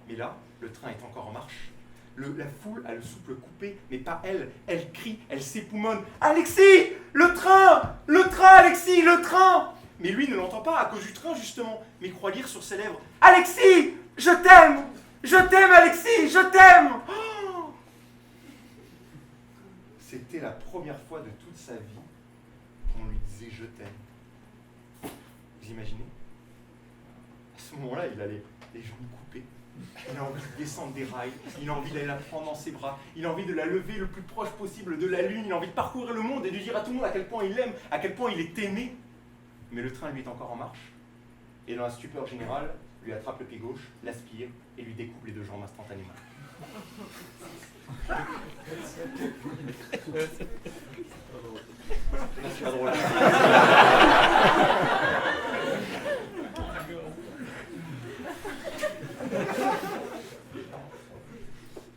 Mais là, le train est encore en marche. La foule a le souffle coupé, mais pas elle. Elle crie, elle s'époumonne. « Alexis! Le train! Le train, Alexis! Le train !» Mais lui ne l'entend pas à cause du train, justement, mais croit lire sur ses lèvres « Alexis! Je t'aime! Je t'aime, Alexis! Je t'aime !» Oh, c'était la première fois de toute sa vie qu'on lui disait « Je t'aime ». Vous imaginez? À ce moment-là, il a les jambes coupées. Il a envie de descendre des rails, il a envie d'aller la prendre dans ses bras, il a envie de la lever le plus proche possible de la lune, il a envie de parcourir le monde et de dire à tout le monde à quel point il l'aime, à quel point il est aimé. Mais le train, lui, est encore en marche, et dans la stupeur générale, lui attrape le pied gauche, l'aspire et lui découpe les 2 jambes instantanément. C'est pas drôle.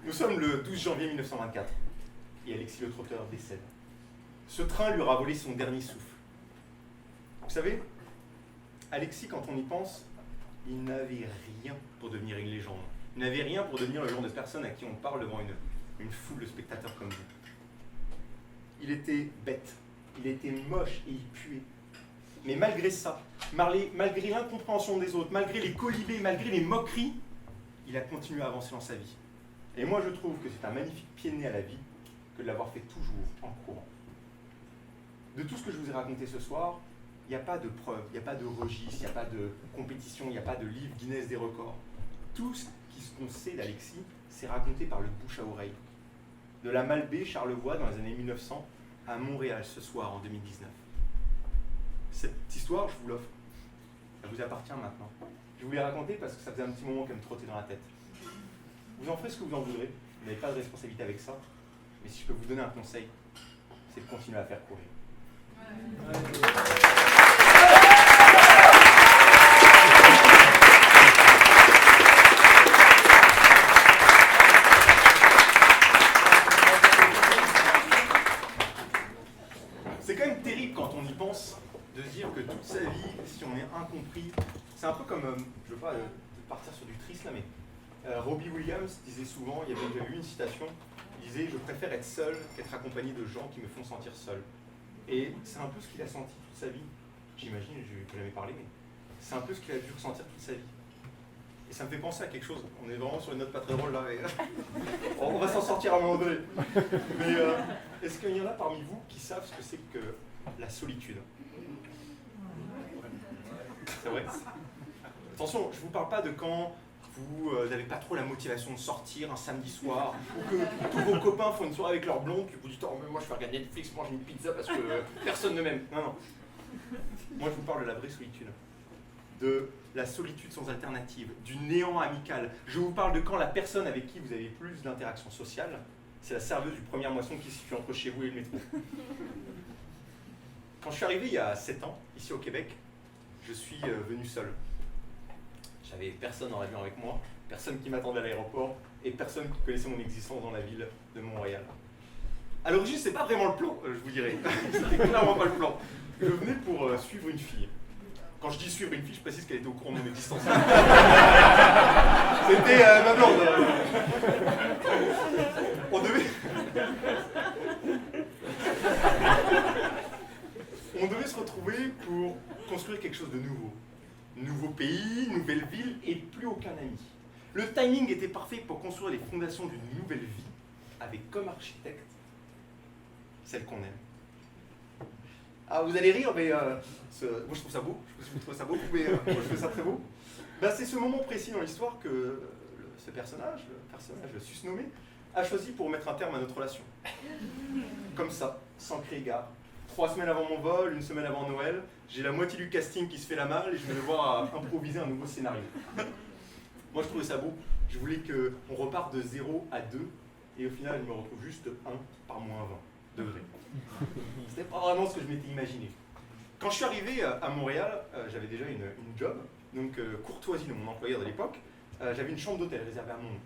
Nous sommes le 12 janvier 1924 et Alexis le Trotteur décède. Ce train lui aura volé son dernier souffle. Vous savez, Alexis, quand on y pense, il n'avait rien pour devenir une légende. Il n'avait rien pour devenir le genre de personne à qui on parle devant une foule de spectateurs comme vous. Il était bête, il était moche et il puait. Mais malgré ça, malgré l'incompréhension des autres, malgré les colibés, malgré les moqueries, il a continué à avancer dans sa vie. Et moi je trouve que c'est un magnifique pied de nez à la vie que de l'avoir fait toujours en courant. De tout ce que je vous ai raconté ce soir, il n'y a pas de preuves, il n'y a pas de registre, il n'y a pas de compétition, il n'y a pas de livre Guinness des records. Tout ce qu'on sait d'Alexis, c'est raconté par le bouche à oreille. De la Malbaie Charlevoix dans les années 1900 à Montréal ce soir en 2019. Cette histoire, je vous l'offre. Elle vous appartient maintenant. Je vous l'ai racontée parce que ça faisait un petit moment qu'elle me trottait dans la tête. Vous en ferez ce que vous en voudrez, vous n'avez pas de responsabilité avec ça. Mais si je peux vous donner un conseil, c'est de continuer à faire courir. C'est quand même terrible quand on y pense de se dire que toute sa vie, si on est incompris, c'est un peu comme, je veux pas partir sur du triste là, mais Robbie Williams disait souvent, il y avait déjà eu une citation, il disait « Je préfère être seul qu'être accompagné de gens qui me font sentir seul ». Et c'est un peu ce qu'il a senti toute sa vie. J'imagine, je n'ai jamais parlé, mais c'est un peu ce qu'il a dû ressentir toute sa vie. Et ça me fait penser à quelque chose. On est vraiment sur une note pas très drôle là, mais on va s'en sortir à un moment donné. Mais est-ce qu'il y en a parmi vous qui savent ce que c'est que la solitude? C'est vrai? Attention, je ne vous parle pas de quand vous n'avez pas trop la motivation de sortir un samedi soir, ou que tous vos copains font une soirée avec leur blonde, puis vous dites « Oh, mais moi je vais regarder Netflix, manger une pizza parce que personne ne m'aime. » Non, non. Moi je vous parle de la vraie solitude. De la solitude sans alternative, du néant amical. Je vous parle de quand la personne avec qui vous avez plus d'interaction sociale, c'est la serveuse du Première Moisson qui se situe entre chez vous et le métro. Quand je suis arrivé il y a 7 ans, ici au Québec, je suis venu seul. J'avais personne dans l'avion avec moi, personne qui m'attendait à l'aéroport et personne qui connaissait mon existence dans la ville de Montréal. À l'origine, c'est pas vraiment le plan, je vous dirais. C'était clairement pas le plan. Je venais pour suivre une fille. Quand je dis suivre une fille, je précise qu'elle était au courant de mon existence. C'était ma blonde. On devait se retrouver pour construire quelque chose de nouveau. Nouveau pays, nouvelle ville et plus aucun ami. Le timing était parfait pour construire les fondations d'une nouvelle vie avec comme architecte celle qu'on aime. Ah, vous allez rire, mais moi je trouve ça beau. Je sais pas si vous trouvez ça beau, mais moi je trouve ça très beau. Ben, c'est ce moment précis dans l'histoire que ce personnage, le personnage susnommé, a choisi pour mettre un terme à notre relation. Comme ça, sans crier gare. 3 semaines avant mon vol, 1 semaine avant Noël, j'ai la moitié du casting qui se fait la malle et je vais devoir improviser un nouveau scénario. Moi je trouvais ça beau. Je voulais qu'on reparte de 0 à 2 et au final je me retrouve juste 1 par moins 20 degrés. C'était pas vraiment ce que je m'étais imaginé. Quand je suis arrivé à Montréal, j'avais déjà une job, donc courtoisie de mon employeur de l'époque, j'avais une chambre d'hôtel réservée à mon nom.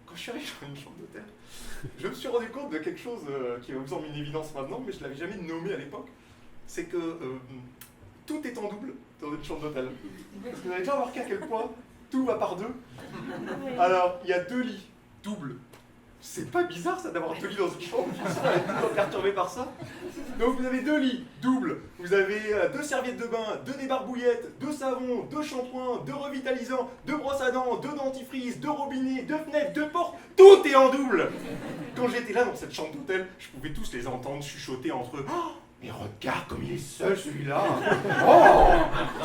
Quand je suis arrivé dans une chambre d'hôtel, je me suis rendu compte de quelque chose qui va vous sembler une évidence maintenant, mais je ne l'avais jamais nommé à l'époque. C'est que tout est en double dans une chambre d'hôtel. Parce que vous avez déjà remarqué à quel point tout va par 2. Alors, il y a 2 lits doubles. C'est pas bizarre ça d'avoir 2 lits dans une chambre, je suis pas perturbé par ça. Donc vous avez 2 lits doubles, vous avez 2 serviettes de bain, 2 débarbouillettes, 2 savons, 2 shampoings, 2 revitalisants, 2 brosses à dents, 2 dentifrices, 2 robinets, 2 fenêtres, 2 portes, tout est en double. Quand j'étais là dans cette chambre d'hôtel, je pouvais tous les entendre chuchoter entre eux. Oh, mais regarde comme il est seul celui-là. Oh,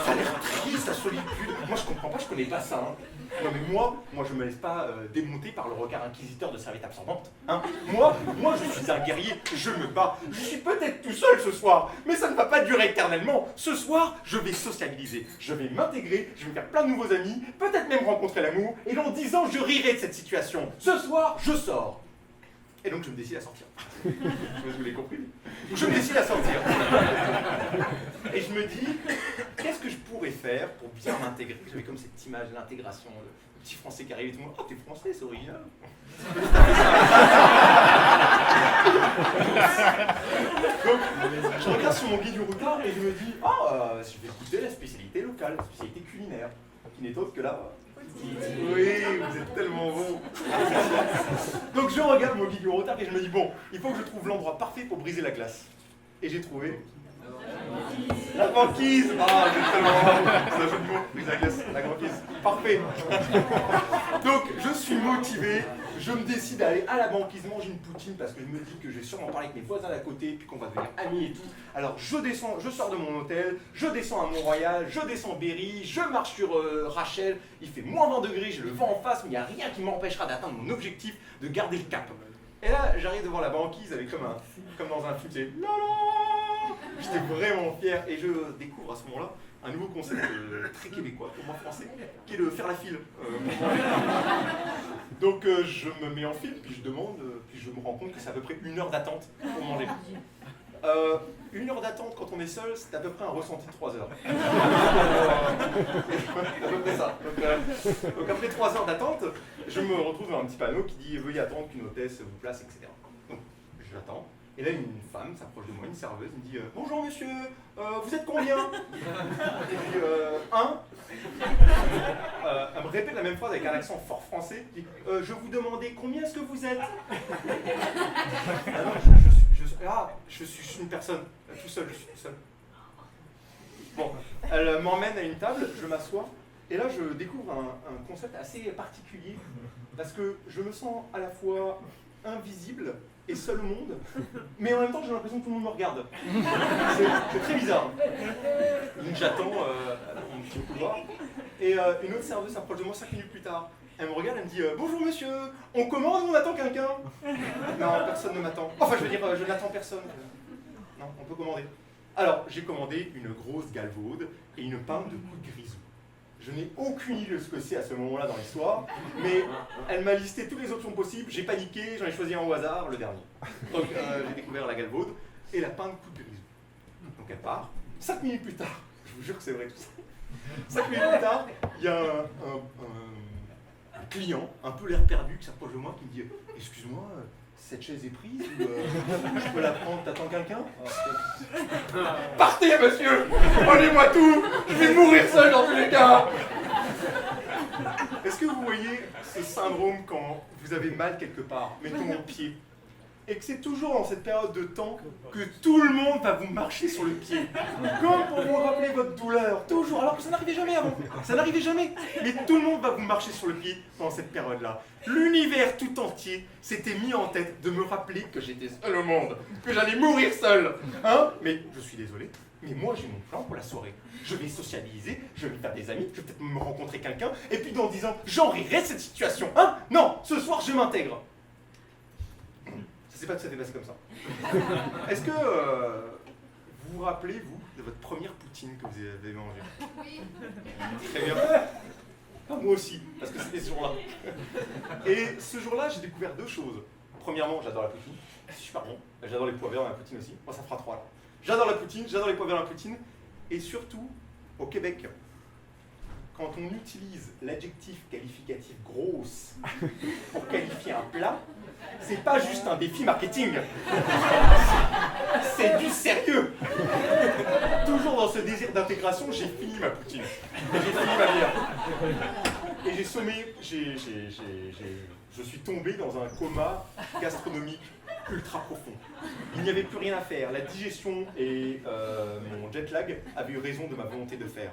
ça a l'air triste sa solitude. Moi je comprends pas, je connais pas ça. Hein. Non mais moi je me laisse pas démonter par le regard inquisiteur de serviette absorbante. Hein. Moi je suis un guerrier, je me bats. Je suis peut-être tout seul ce soir, mais ça ne va pas durer éternellement. Ce soir, je vais sociabiliser, je vais m'intégrer, je vais me faire plein de nouveaux amis, peut-être même rencontrer l'amour, et dans 10 ans, je rirai de cette situation. Ce soir, je sors. Et donc je me décide à sortir. Je sais pas si vous l'avez compris. Je me décide à sortir. Et je me dis, qu'est-ce que je pourrais faire pour bien m'intégrer? J'avais comme cette image de l'intégration, le petit français qui arrive et tout le monde, oh t'es français, c'est original. Donc, je regarde sur mon guide du retard et je me dis, je vais goûter la spécialité locale, la spécialité culinaire, qui n'est autre que la... Oui, vous êtes tellement bon. Donc je regarde mon guide du retard et je me dis, bon, il faut que je trouve l'endroit parfait pour briser la glace. Et j'ai trouvé... La banquise. Ah, j'ai tellement bon. C'est un jeu de mots, brise la glace, la banquise. Parfait. Donc, je suis motivé. Je me décide d'aller à la banquise manger une poutine parce que je me dis que je vais sûrement parler avec mes voisins d'à côté puis qu'on va devenir amis et tout. Alors, je descends, je sors de mon hôtel, je descends à Mont-Royal, je descends Berry, je marche sur Rachel. Il fait moins 20 degrés, j'ai le vent en face, mais il n'y a rien qui m'empêchera d'atteindre mon objectif de garder le cap. Et là, j'arrive devant la banquise avec comme dans un film, c'est la la. J'étais vraiment fier et je découvre à ce moment-là un nouveau concept très québécois, pour moi français, qui est de faire la file. Donc je me mets en file, puis je demande, puis je me rends compte que c'est à peu près 1 heure d'attente pour manger. 1 heure d'attente quand on est seul, c'est à peu près un ressenti de 3 heures. C'est à peu près ça. Donc après 3 heures d'attente, je me retrouve dans un petit panneau qui dit « Veuillez attendre qu'une hôtesse vous place, etc. » Donc j'attends. Et là, une femme s'approche de moi, une serveuse, me dit « Bonjour monsieur, vous êtes combien ?» Et puis « Un ?» Elle me répète la même phrase avec un accent fort français. Elle dit « Je vous demandais combien est-ce que vous êtes ?» Ah non, je suis juste une personne, tout seul, je suis tout seul. Bon, elle m'emmène à une table, je m'assois, et là je découvre un concept assez particulier, parce que je me sens à la fois invisible et seul au monde, mais en même temps j'ai l'impression que tout le monde me regarde. C'est très bizarre. Donc j'attends dans mon petit couloir, et une autre serveuse s'approche de moi 5 minutes plus tard. Elle me regarde, elle me dit « Bonjour monsieur, on commande ou on attend quelqu'un ?» Non, personne ne m'attend. Enfin, je veux dire, je n'attends personne. Non, on peut commander. Alors, j'ai commandé une grosse galvaude et une pinte de coups de grisou. Je n'ai aucune idée de ce que c'est à ce moment-là dans l'histoire, mais elle m'a listé toutes les options possibles, j'ai paniqué, j'en ai choisi un au hasard, le dernier. Donc, j'ai découvert la galvaude et la pinte de coups de grisou. Donc, elle part. 5 minutes plus tard, je vous jure que c'est vrai tout ça. 5 minutes plus tard, il y a un client, un peu l'air perdu, qui s'approche de moi, qui me dit « Excuse-moi, cette chaise est prise ou je peux la prendre, t'attends quelqu'un ?» Partez monsieur, donnez-moi tout, je vais mourir seul dans tous les cas. Est-ce que vous voyez ce syndrome quand vous avez mal quelque part, mettons au pied, et que c'est toujours dans cette période de temps que tout le monde va vous marcher sur le pied, comme pour vous rappeler votre douleur, toujours, alors que ça n'arrivait jamais avant, ça n'arrivait jamais, mais tout le monde va vous marcher sur le pied pendant cette période-là. L'univers tout entier s'était mis en tête de me rappeler que j'étais seul au monde, que j'allais mourir seul, hein. Mais je suis désolé, mais moi j'ai mon plan pour la soirée. Je vais socialiser, je vais faire des amis, je vais peut-être me rencontrer quelqu'un, et puis dans 10 ans, j'en rirai de cette situation, hein. Non, ce soir je m'intègre. Je ne sais pas que ça s'est passé comme ça. Est-ce que vous vous rappelez, vous, de votre première poutine que vous avez mangée? Oui. Très bien. Ah, moi aussi, parce que c'était ce jour-là. Et ce jour-là, j'ai découvert 2 choses. Premièrement, j'adore la poutine. C'est super bon. J'adore les pois verts dans la poutine aussi. Moi, ça fera 3 là. J'adore la poutine, j'adore les pois verts dans la poutine. Et surtout, au Québec, quand on utilise l'adjectif qualificatif grosse pour qualifier un plat, c'est pas juste un défi marketing, c'est du sérieux. Toujours dans ce désir d'intégration, j'ai fini ma poutine. J'ai fini ma bière. Et j'ai sommé, je suis tombé dans un coma gastronomique ultra profond. Il n'y avait plus rien à faire. La digestion et mon jet lag avaient eu raison de ma volonté de faire.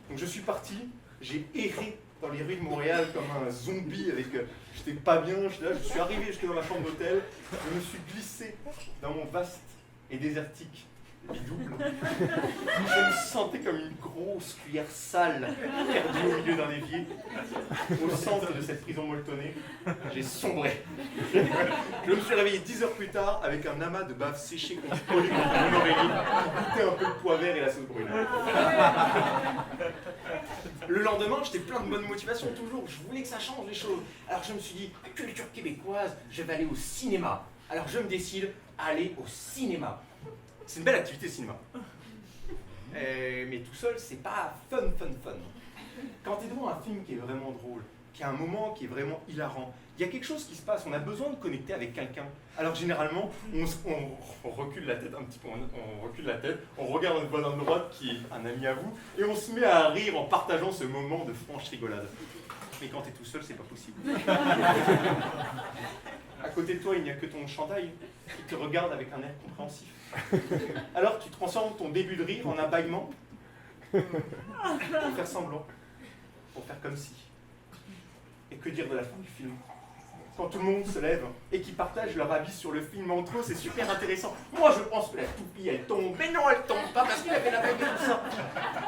Donc je suis parti, j'ai erré dans les rues de Montréal comme un zombie avec... j'étais pas bien, je suis arrivé jusque dans ma chambre d'hôtel, je me suis glissé dans mon vaste et désertique double. Je me sentais comme une grosse cuillère sale perdue au milieu d'un évier. Au centre de cette prison molletonnée, j'ai sombré. Je me suis réveillé 10 heures plus tard avec un amas de bave séchée collé contre mon oreiller qui goûtait un peu le pois vert et la sauce brune. Le lendemain, j'étais plein de bonne motivation, toujours. Je voulais que ça change les choses. Alors je me suis dit, culture québécoise, je vais aller au cinéma. Alors je me décide à aller au cinéma. C'est une belle activité, le cinéma. Mais tout seul, c'est pas fun. Quand tu es devant un film qui est vraiment drôle, qui a un moment qui est vraiment hilarant, il y a quelque chose qui se passe, on a besoin de connecter avec quelqu'un. Alors généralement, on recule la tête un petit peu, on recule la tête, on regarde notre voisin de droite qui est un ami à vous, et on se met à rire en partageant ce moment de franche rigolade. Mais quand tu es tout seul, c'est pas possible. À côté de toi, il n'y a que ton chandail qui te regarde avec un air compréhensif. Alors tu transformes ton début de rire en un bâillement pour faire semblant, pour faire comme si. Et que dire de la fin du film? Quand tout le monde se lève et qu'ils partagent leur avis sur le film entre eux, c'est super intéressant. Moi, je pense que la toupie, elle tombe. Mais non, elle tombe pas parce qu'il a fait la bague et tout ça.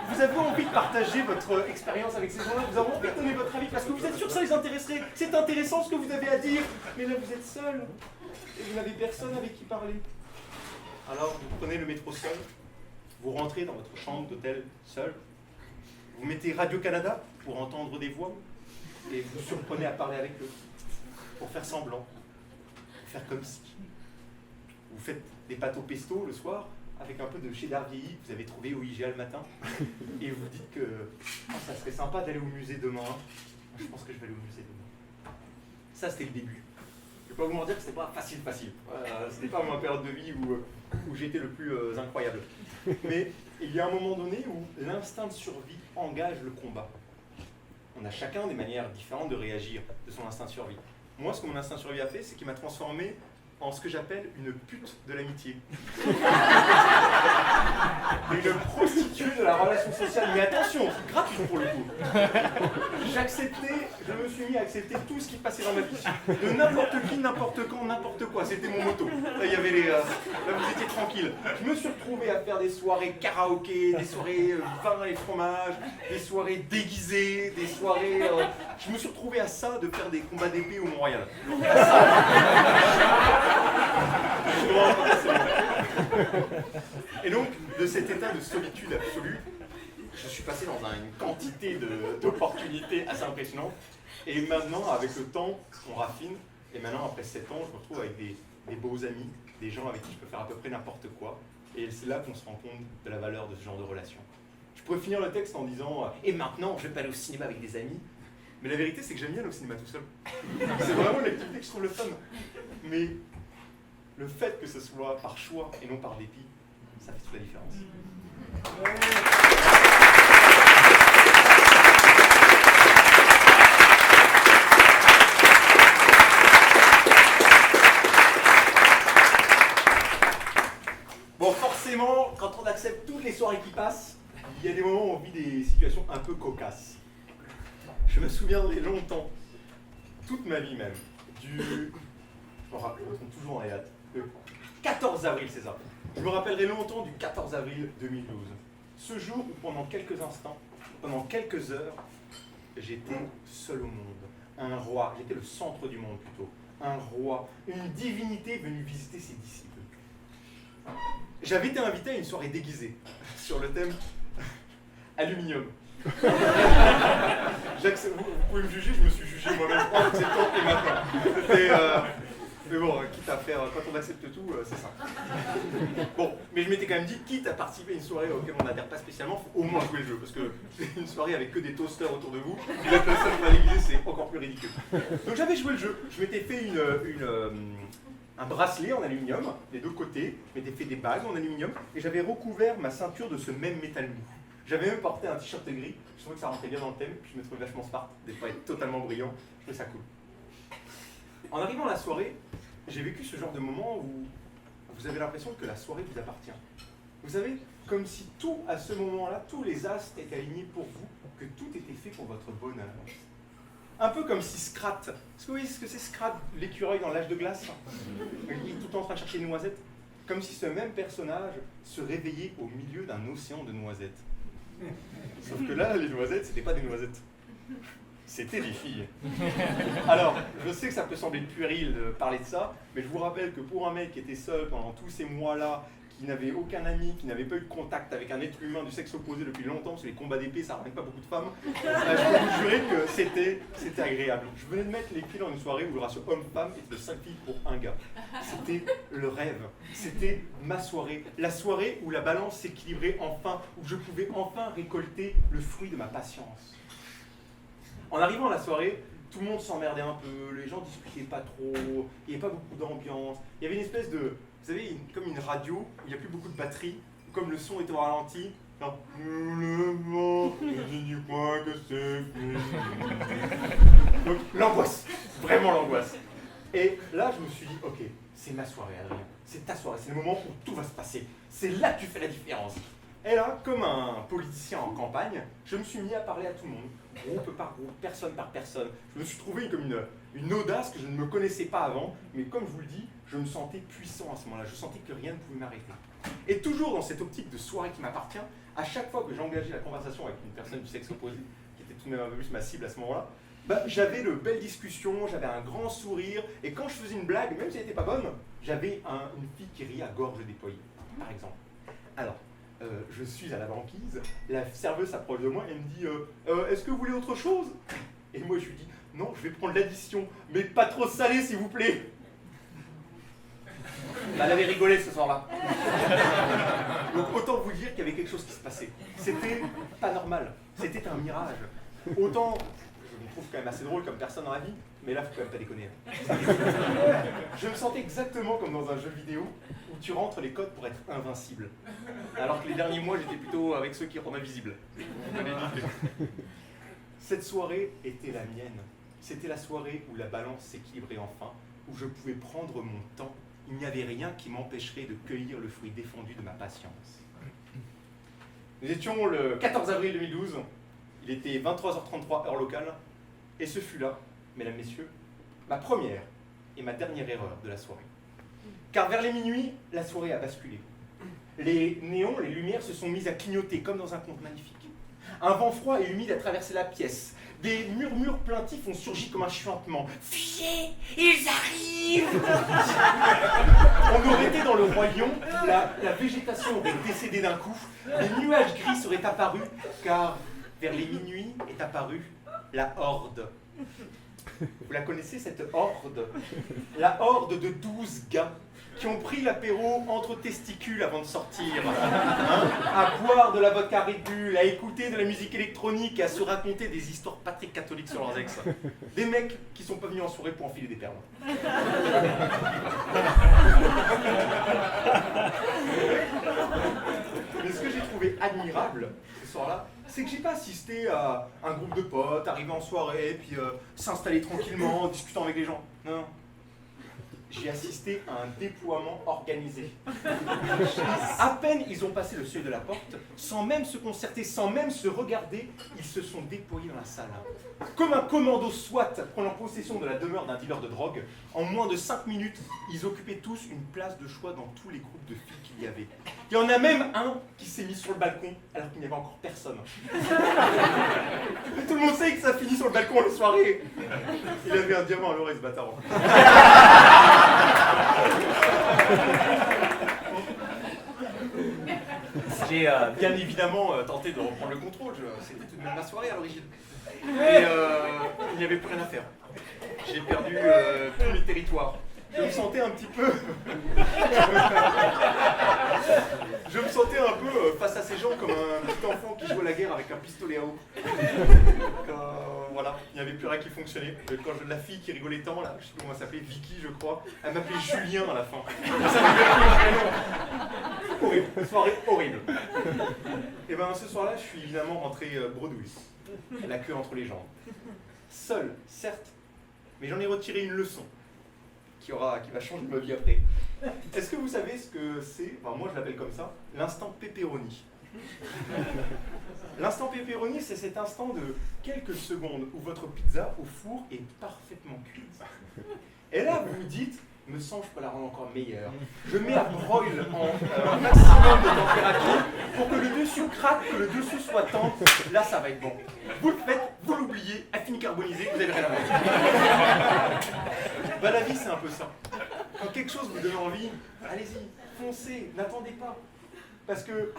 Vous avez envie de partager votre expérience avec ces gens-là, vous avez envie de donner votre avis parce que vous êtes sûr que ça les intéresserait. C'est intéressant ce que vous avez à dire. Mais là, vous êtes seul et vous n'avez personne avec qui parler. Alors, vous prenez le métro seul, vous rentrez dans votre chambre d'hôtel seul, vous mettez Radio-Canada pour entendre des voix et vous surprenez à parler avec eux. Pour faire semblant, pour faire comme si. Vous faites des pâtes au pesto le soir, avec un peu de cheddar vieilli que vous avez trouvé au IGA le matin, et vous dites que ça serait sympa d'aller au musée demain. Je pense que je vais aller au musée demain. Ça, c'était le début. Je ne vais pas vous mentir que c'était pas facile. C'était pas ma période de vie où j'étais le plus incroyable. Mais il y a un moment donné où l'instinct de survie engage le combat. On a chacun des manières différentes de réagir de son instinct de survie. Moi, ce que mon instinct de survie a fait, c'est qu'il m'a transformé en ce que j'appelle une pute de l'amitié. Une prostituée de la relation sociale. Mais attention, c'est gratuit pour le coup. Je me suis mis à accepter tout ce qui passait dans ma vie. De n'importe qui, n'importe quand, n'importe quoi. C'était mon motto. Là, il y avait là, vous étiez tranquille. Je me suis retrouvé à faire des soirées karaoké, des soirées vin et fromage, des soirées déguisées, des soirées... je me suis retrouvé à ça, de faire des combats d'épée au Mont-Royal. Et donc, de cet état de solitude absolue, je suis passé dans une quantité d'opportunités assez impressionnantes. Et maintenant, avec le temps, on raffine. Et maintenant, après 7 ans, je me retrouve avec des beaux amis, des gens avec qui je peux faire à peu près n'importe quoi. Et c'est là qu'on se rend compte de la valeur de ce genre de relation. Je pourrais finir le texte en disant « Et maintenant, je vais pas aller au cinéma avec des amis ». Mais la vérité, c'est que j'aime bien aller au cinéma tout seul. C'est vraiment l'activité que je trouve le fun. Mais le fait que ce soit par choix et non par dépit, ça fait toute la différence. Bon, forcément, quand on accepte toutes les soirées qui passent, il y a des moments où on vit des situations un peu cocasses. Je me souviendrai longtemps, toute ma vie même, je me rappelle toujours dans les dates, le 14 avril, c'est ça. Je me rappellerai longtemps du 14 avril 2012. Ce jour où pendant quelques instants, pendant quelques heures, j'étais seul au monde. Un roi, j'étais le centre du monde plutôt. Un roi, une divinité venue visiter ses disciples. J'avais été invité à une soirée déguisée sur le thème aluminium. Vous pouvez me juger, je me suis jugé moi-même en acceptant et maintenant. Mais bon, quitte à faire, quand on accepte tout, c'est ça. Bon, mais je m'étais quand même dit, quitte à participer à une soirée auquel on n'adhère pas spécialement, il faut au moins jouer le jeu, parce que c'est une soirée avec que des toasters autour de vous, et la personne pas déguisée, c'est encore plus ridicule. Donc j'avais joué le jeu, je m'étais fait un bracelet en aluminium, des deux côtés, je m'étais fait des bagues en aluminium, et j'avais recouvert ma ceinture de ce même métal mou. J'avais même porté un t-shirt gris, je trouvais que ça rentrait bien dans le thème, puis je me trouvais vachement smart, des fois être totalement brillant, je trouvais ça cool. En arrivant à la soirée, j'ai vécu ce genre de moment où vous avez l'impression que la soirée vous appartient. Vous savez, comme si tout, à ce moment-là, tous les astres étaient alignés pour vous, que tout était fait pour votre bonheur. Un peu comme si Scrat, est-ce que vous voyez ce que c'est Scrat, l'écureuil dans l'âge de glace? Il est tout le temps en train de chercher des noisettes. Comme si ce même personnage se réveillait au milieu d'un océan de noisettes. Sauf que là, les noisettes, c'était pas des noisettes. C'était des filles. Alors, je sais que ça peut sembler puéril de parler de ça, mais je vous rappelle que pour un mec qui était seul pendant tous ces mois-là, qui n'avait aucun ami, qui n'avait pas eu de contact avec un être humain du sexe opposé depuis longtemps, parce que les combats d'épée, ça ramène pas beaucoup de femmes, je peux vous jurer que c'était agréable. Je venais de mettre les pieds dans une soirée où le ratio homme-femme était de 5 filles pour un gars. C'était le rêve. C'était ma soirée. La soirée où la balance s'équilibrait enfin, où je pouvais enfin récolter le fruit de ma patience. En arrivant à la soirée, tout le monde s'emmerdait un peu, les gens discutaient pas trop, il n'y avait pas beaucoup d'ambiance. Il y avait une espèce de, vous savez, comme une radio où il n'y a plus beaucoup de batterie, comme le son était au ralenti. Genre, nous le vent, je dis pas que c'est fini. Donc l'angoisse, vraiment l'angoisse. Et là, je me suis dit, ok, c'est ma soirée, Adrien, c'est ta soirée, c'est le moment où tout va se passer. C'est là que tu fais la différence. Et là, comme un politicien en campagne, je me suis mis à parler à tout le monde, groupe par groupe, personne par personne. Je me suis trouvé comme une audace que je ne me connaissais pas avant, mais comme je vous le dis, je me sentais puissant à ce moment-là, je sentais que rien ne pouvait m'arrêter. Et toujours dans cette optique de soirée qui m'appartient, à chaque fois que j'engageais la conversation avec une personne du sexe opposé, qui était tout de même un peu plus ma cible à ce moment-là, j'avais de belles discussions, j'avais un grand sourire, et quand je faisais une blague, même si elle n'était pas bonne, j'avais une fille qui riait à gorge déployée, par exemple. Alors, je suis à la banquise, la serveuse s'approche de moi et me dit est-ce que vous voulez autre chose? Et moi je lui dis non, je vais prendre l'addition, mais pas trop salé s'il vous plaît. Elle avait rigolé ce soir-là. Donc autant vous dire qu'il y avait quelque chose qui se passait. C'était pas normal, c'était un mirage. Autant, je me trouve quand même assez drôle comme personne dans la vie, mais là faut quand même pas déconner. Je me sentais exactement comme dans un jeu vidéo où tu rentres les codes pour être invincible. Alors que les derniers mois, j'étais plutôt avec ceux qui rendent invisibles. Cette soirée était la mienne. C'était la soirée où la balance s'équilibrait enfin, où je pouvais prendre mon temps. Il n'y avait rien qui m'empêcherait de cueillir le fruit défendu de ma patience. Nous étions le 14 avril 2012. Il était 23h33 heure locale. Et ce fut là, mesdames, messieurs, ma première et ma dernière erreur de la soirée. Car vers les minuit, la soirée a basculé. Les néons, les lumières se sont mises à clignoter comme dans un conte magnifique. Un vent froid et humide a traversé la pièce. Des murmures plaintifs ont surgi comme un chuintement. « Fuyez, ils arrivent !» On aurait été dans le roi lion, la végétation aurait décédé d'un coup, les nuages gris seraient apparus, car vers les minuit est apparue la horde. Vous la connaissez, cette horde? La horde de 12 gars qui ont pris l'apéro entre testicules avant de sortir, à boire de la vodka Red Bull, à écouter de la musique électronique, à se raconter des histoires pas très catholiques sur leurs ex. Des mecs qui sont pas venus en soirée pour enfiler des perles. Mais ce que j'ai trouvé admirable ce soir-là, c'est que j'ai pas assisté à un groupe de potes arriver en soirée, puis s'installer tranquillement, en discutant avec les gens. Non. J'ai assisté à un déploiement organisé. À peine ils ont passé le seuil de la porte, sans même se concerter, sans même se regarder, ils se sont déployés dans la salle. Comme un commando SWAT prenant possession de la demeure d'un dealer de drogue, en moins de 5 minutes, ils occupaient tous une place de choix dans tous les groupes de filles qu'il y avait. Il y en a même un qui s'est mis sur le balcon alors qu'il n'y avait encore personne. Tout le monde sait que ça finit sur le balcon les soirées. Il avait un diamant à l'oreille, ce bâtard. J'ai bien évidemment tenté de reprendre le contrôle, c'était tout de même ma soirée à l'origine. Mais il n'y avait plus rien à faire. J'ai perdu tous mes territoires. Je me sentais un petit peu... Je me sentais un peu face à ces gens comme un petit enfant qui joue à la guerre avec un pistolet à eau. Voilà, il n'y avait plus rien qui fonctionnait. Quand la fille qui rigolait tant, là, je sais plus comment elle s'appelait, Vicky je crois, elle m'appelait Julien à la fin. Ça m'avait plus horrible, soirée horrible. Et ben ce soir-là, je suis évidemment rentré bredouille, la queue entre les jambes. Seul, certes, mais j'en ai retiré une leçon qui va changer ma vie après. Est-ce que vous savez ce que c'est, enfin moi je l'appelle comme ça, l'instant pepperoni. L'instant pepperoni, c'est cet instant de quelques secondes où votre pizza au four est parfaitement cuite. Et là, vous vous dites, me semble je peux la rendre encore meilleure. Je mets à broil en maximum de température pour que le dessus craque, que le dessous soit tendre. Là, ça va être bon. Vous le faites, vous l'oubliez, elle finit carbonisée, vous n'avez rien à voir. Bah, la vie, c'est un peu ça. Quand quelque chose vous donne envie, allez-y, foncez, n'attendez pas. Parce que,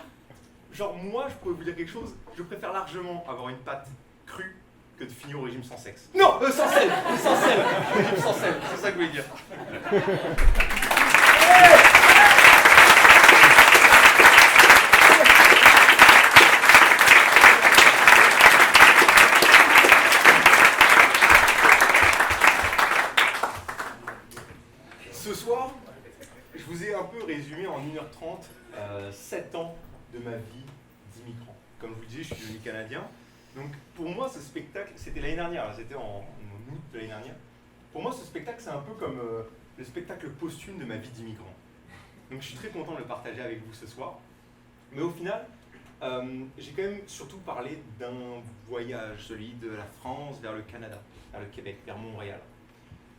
genre, moi, je pourrais vous dire quelque chose, je préfère largement avoir une pâte crue que de finir au régime sans sexe. Non, sans sel, sans sel, régime sans sel, c'est ça que je voulais dire. Ce soir, je vous ai un peu résumé en 1h30 7 ans de ma vie d'immigrant. Comme je vous le disais, je suis devenu canadien. Donc pour moi, ce spectacle, c'était l'année dernière, c'était en août de l'année dernière. Pour moi, ce spectacle, c'est un peu comme le spectacle posthume de ma vie d'immigrant. Donc je suis très content de le partager avec vous ce soir. Mais au final, j'ai quand même surtout parlé d'un voyage, celui de la France vers le Canada, vers le Québec, vers Montréal.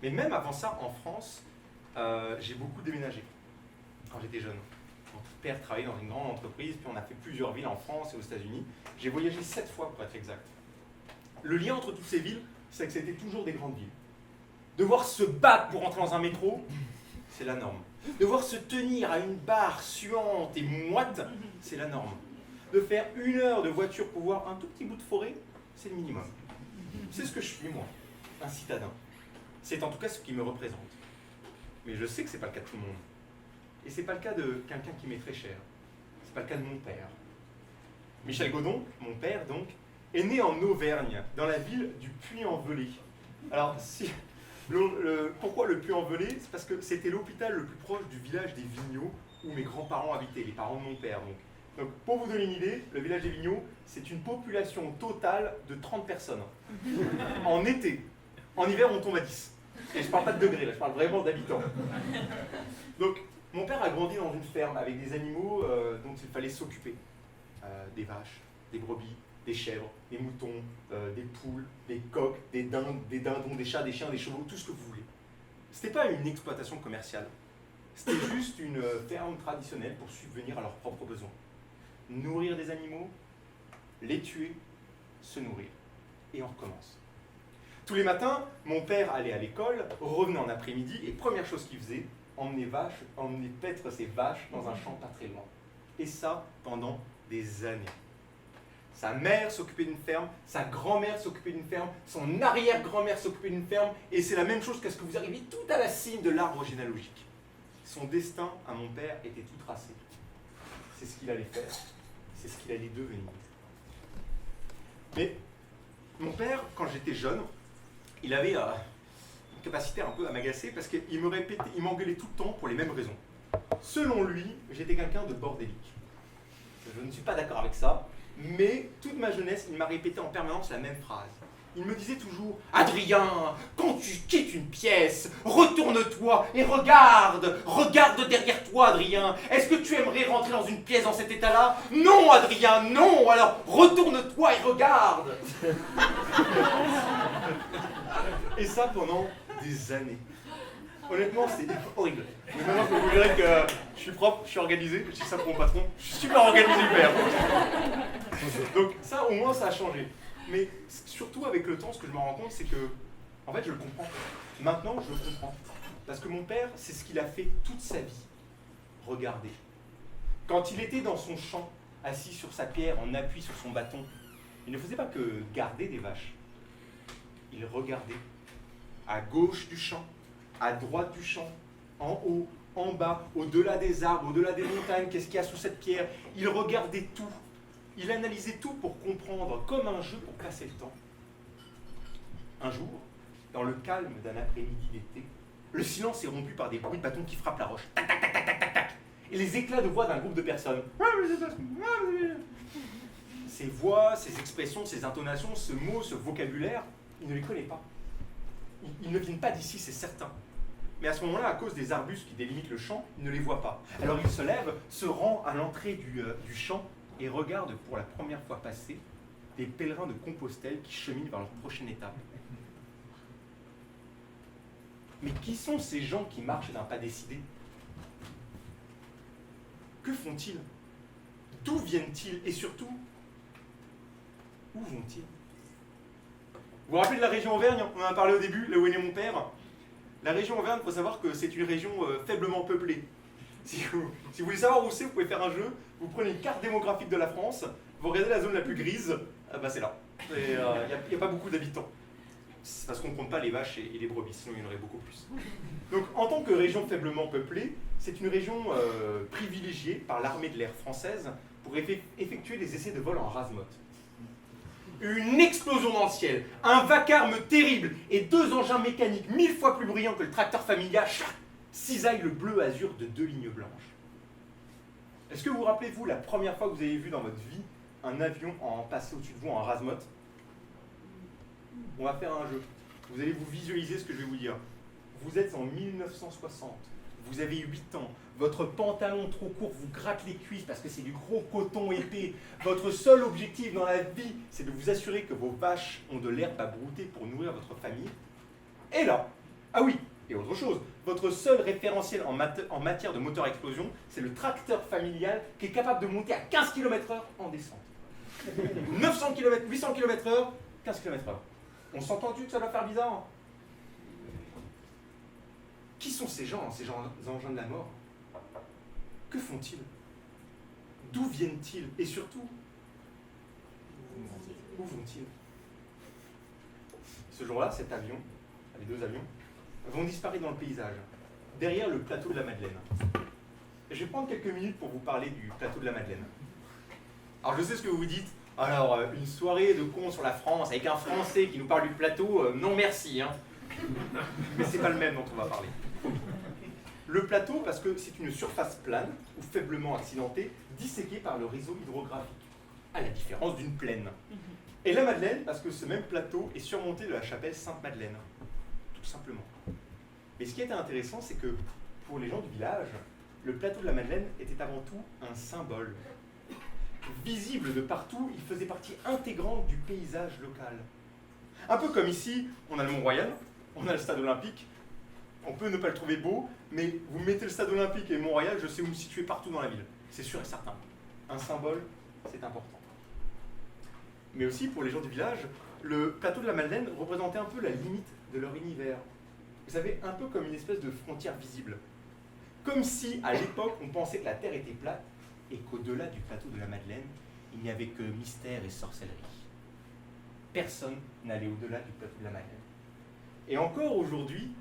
Mais même avant ça, en France, j'ai beaucoup déménagé quand j'étais jeune. Mon père travaillait dans une grande entreprise, puis on a fait plusieurs villes en France et aux États-Unis. J'ai voyagé 7 fois pour être exact. Le lien entre toutes ces villes, c'est que c'était toujours des grandes villes. Devoir se battre pour entrer dans un métro, c'est la norme. Devoir se tenir à une barre suante et moite, c'est la norme. De faire 1 heure de voiture pour voir un tout petit bout de forêt, c'est le minimum. C'est ce que je suis, moi, un citadin. C'est en tout cas ce qui me représente. Mais je sais que c'est pas le cas de tout le monde. Et c'est pas le cas de quelqu'un qui m'est très cher. C'est pas le cas de mon père. Michel Godon, mon père donc, est né en Auvergne, dans la ville du Puy-en-Velay. Alors, pourquoi le Puy-en-Velay? C'est parce que c'était l'hôpital le plus proche du village des Vigneaux, où mes grands-parents habitaient, les parents de mon père. Donc, pour vous donner une idée, le village des Vigneaux, c'est une population totale de 30 personnes. En été. En hiver, on tombe à 10. Et je parle pas de degrés, là, je parle vraiment d'habitants. Donc, mon père a grandi dans une ferme avec des animaux dont il fallait s'occuper. Des vaches, des brebis, des chèvres, des moutons, des poules, des coqs, des dindons, des chats, des chiens, des chevaux, tout ce que vous voulez. C'était pas une exploitation commerciale. C'était juste une ferme traditionnelle pour subvenir à leurs propres besoins. Nourrir des animaux, les tuer, se nourrir. Et on recommence. Tous les matins, mon père allait à l'école, revenait en après-midi, et première chose qu'il faisait, emmener paître ses vaches dans un champ pas très loin. Et ça, pendant des années. Sa mère s'occupait d'une ferme, sa grand-mère s'occupait d'une ferme, son arrière-grand-mère s'occupait d'une ferme, et c'est la même chose qu'à ce que vous arrivez tout à la cime de l'arbre généalogique. Son destin à mon père était tout tracé. C'est ce qu'il allait faire, c'est ce qu'il allait devenir. Mais mon père, quand j'étais jeune, il avait une capacité un peu à m'agacer parce qu'il me répétait, il m'engueulait tout le temps pour les mêmes raisons. Selon lui, j'étais quelqu'un de bordélique. Je ne suis pas d'accord avec ça, mais toute ma jeunesse, il m'a répété en permanence la même phrase. Il me disait toujours « Adrien, quand tu quittes une pièce, retourne-toi et regarde derrière toi, Adrien. Est-ce que tu aimerais rentrer dans une pièce dans cet état-là? Non, Adrien, non, alors retourne-toi et regarde !» Et ça pendant des années. Honnêtement, c'est horrible. Mais maintenant que vous verrez que je suis propre, je suis organisé, je dis ça pour mon patron, je suis super organisé, père. Donc ça, au moins, ça a changé. Mais surtout avec le temps, ce que je me rends compte, c'est que, en fait, je le comprends. Maintenant, je le comprends. Parce que mon père, c'est ce qu'il a fait toute sa vie. Regarder. Quand il était dans son champ, assis sur sa pierre, en appui sur son bâton, il ne faisait pas que garder des vaches. Il regardait. À gauche du champ, à droite du champ, en haut, en bas, au-delà des arbres, au-delà des montagnes, qu'est-ce qu'il y a sous cette pierre? Il regardait tout. Il analysait tout pour comprendre, comme un jeu pour passer le temps. Un jour, dans le calme d'un après-midi d'été, le silence est rompu par des bruits de bâtons qui frappent la roche. Tac, tac, tac, tac, tac, tac, tac. Et les éclats de voix d'un groupe de personnes. Ces voix, ces expressions, ces intonations, ce mot, ce vocabulaire, il ne les connaît pas. Ils ne viennent pas d'ici, c'est certain. Mais à ce moment-là, à cause des arbustes qui délimitent le champ, il ne les voit pas. Alors il se lève, se rend à l'entrée du champ et regarde pour la première fois passer des pèlerins de Compostelle qui cheminent vers leur prochaine étape. Mais qui sont ces gens qui marchent d'un pas décidé? Que font-ils? D'où viennent-ils? Et surtout, où vont-ils? Vous vous rappelez de la région Auvergne? On en a parlé au début, là où est né mon père. La région Auvergne, il faut savoir que c'est une région faiblement peuplée. Si vous voulez savoir où c'est, vous pouvez faire un jeu. Vous prenez une carte démographique de la France, vous regardez la zone la plus grise, c'est là. Il n'y a pas beaucoup d'habitants. C'est parce qu'on ne compte pas les vaches et les brebis, sinon il y en aurait beaucoup plus. Donc en tant que région faiblement peuplée, c'est une région privilégiée par l'armée de l'air française pour effectuer des essais de vol en rase-motte. Une explosion dans le ciel, un vacarme terrible et 2 engins mécaniques 1000 fois plus brillants que le tracteur familial cisaillent le bleu azur de 2 lignes blanches. Est-ce que vous rappelez-vous la première fois que vous avez vu dans votre vie un avion en passer au-dessus de vous en rase-motte? On va faire un jeu. Vous allez vous visualiser ce que je vais vous dire. Vous êtes en 1960, vous avez 8 ans, votre pantalon trop court vous gratte les cuisses parce que c'est du gros coton épais. Votre seul objectif dans la vie, c'est de vous assurer que vos vaches ont de l'herbe à brouter pour nourrir votre famille. Et là, ah oui, et autre chose, votre seul référentiel en matière de moteur à explosion, c'est le tracteur familial qui est capable de monter à 15 km/h en descente. 900 km, 800 km/h, 15 km/h. On s'entend-tu que ça doit faire bizarre? Qui sont ces gens, engins de la mort? Que font-ils? D'où viennent-ils? Et surtout, où vont-ils? Ce jour-là, cet avion, les 2 avions, vont disparaître dans le paysage, derrière le plateau de la Madeleine. Et je vais prendre quelques minutes pour vous parler du plateau de la Madeleine. Alors je sais ce que vous vous dites. Alors, une soirée de cons sur la France avec un Français qui nous parle du plateau, non merci. Hein. Mais c'est pas le même dont on va parler. Le plateau, parce que c'est une surface plane ou faiblement accidentée, disséquée par le réseau hydrographique, à la différence d'une plaine. Et la Madeleine, parce que ce même plateau est surmonté de la chapelle Sainte-Madeleine, tout simplement. Mais ce qui était intéressant, c'est que pour les gens du village, le plateau de la Madeleine était avant tout un symbole. Visible de partout, il faisait partie intégrante du paysage local. Un peu comme ici, on a le Mont-Royal, on a le stade olympique, on peut ne pas le trouver beau, mais vous mettez le stade olympique et le Mont-Royal, je sais où me situer partout dans la ville. C'est sûr et certain. Un symbole, c'est important. Mais aussi, pour les gens du village, le plateau de la Madeleine représentait un peu la limite de leur univers. Vous savez, un peu comme une espèce de frontière visible. Comme si, à l'époque, on pensait que la Terre était plate et qu'au-delà du plateau de la Madeleine, il n'y avait que mystère et sorcellerie. Personne n'allait au-delà du plateau de la Madeleine. Et encore aujourd'hui,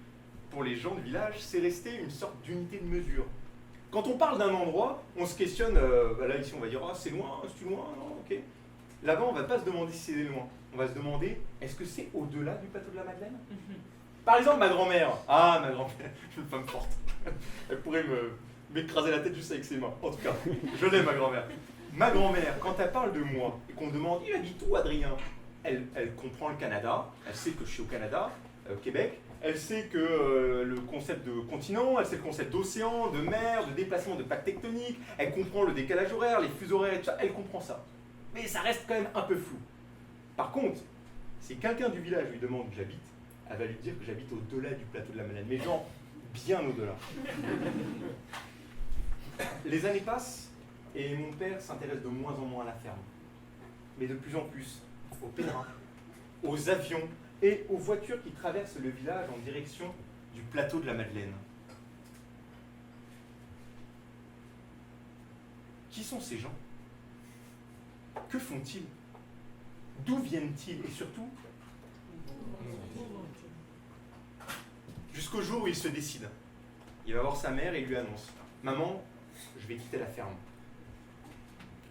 pour les gens du village, c'est resté une sorte d'unité de mesure. Quand on parle d'un endroit, on se questionne, là ici on va dire, ah c'est loin, c'est loin, non, ok. Là-bas on ne va pas se demander si c'est loin, on va se demander, est-ce que c'est au-delà du plateau de la Madeleine? Par exemple, ma grand-mère, ma grand-mère, une femme forte, elle pourrait m'écraser la tête juste avec ses mains, en tout cas, je l'aime ma grand-mère. Ma grand-mère, quand elle parle de moi, et qu'on me demande, il habite où Adrien? Elle comprend le Canada, elle sait que je suis au Canada, au Québec, elle sait que le concept de continent, elle sait le concept d'océan, de mer, de déplacement de plaques tectoniques, elle comprend le décalage horaire, les fuseaux horaires et tout ça, elle comprend ça. Mais ça reste quand même un peu flou. Par contre, si quelqu'un du village lui demande où j'habite, elle va lui dire que j'habite au-delà du plateau de la Madeleine, mais genre bien au-delà. Les années passent et mon père s'intéresse de moins en moins à la ferme, mais de plus en plus aux pèlerins, aux avions et aux voitures qui traversent le village en direction du plateau de la Madeleine. Qui sont ces gens? Que font-ils? D'où viennent-ils? Et surtout, jusqu'au jour où il se décide. Il va voir sa mère et il lui annonce, « Maman, je vais quitter la ferme. »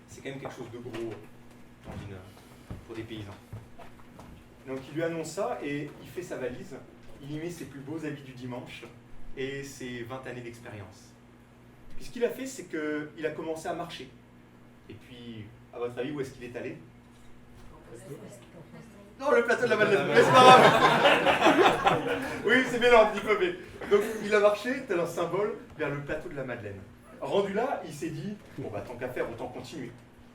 C'est quand même quelque chose de gros pour des paysans. Donc il lui annonce ça et il fait sa valise, il y met ses plus beaux habits du dimanche et ses 20 années d'expérience. Puis ce qu'il a fait, c'est qu'il a commencé à marcher. Et puis, à votre avis, où est-ce qu'il est allé? Non, le plateau de la Madeleine, mais c'est pas grave. Oui, c'est bien antiphobé. Donc il a marché, tel un symbole, vers le plateau de la Madeleine. Rendu là, il s'est dit, bon bah tant qu'à faire, autant continuer.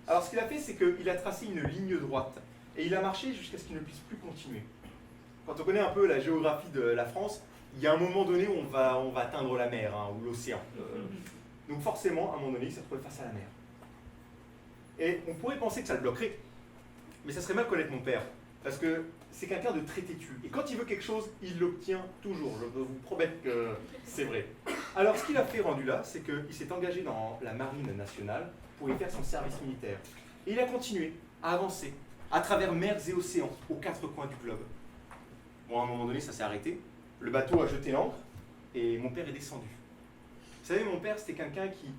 Alors ce qu'il a fait, c'est qu'il a tracé une ligne droite. Et il a marché jusqu'à ce qu'il ne puisse plus continuer. Quand on connaît un peu la géographie de la France, il y a un moment donné où on va atteindre la mer ou l'océan. Donc forcément, à un moment donné, il s'est retrouvé face à la mer. Et on pourrait penser que ça le bloquerait. Mais ça serait mal connaître mon père. Parce que c'est quelqu'un de très têtu. Et quand il veut quelque chose, il l'obtient toujours. Je peux vous promettre que c'est vrai. Alors, ce qu'il a fait rendu là, c'est qu'il s'est engagé dans la marine nationale pour y faire son service militaire. Et il a continué à avancer à travers mers et océans, aux quatre coins du globe. Bon, à un moment donné, ça s'est arrêté. Le bateau a jeté l'ancre et mon père est descendu. Vous savez, mon père, c'était quelqu'un qui,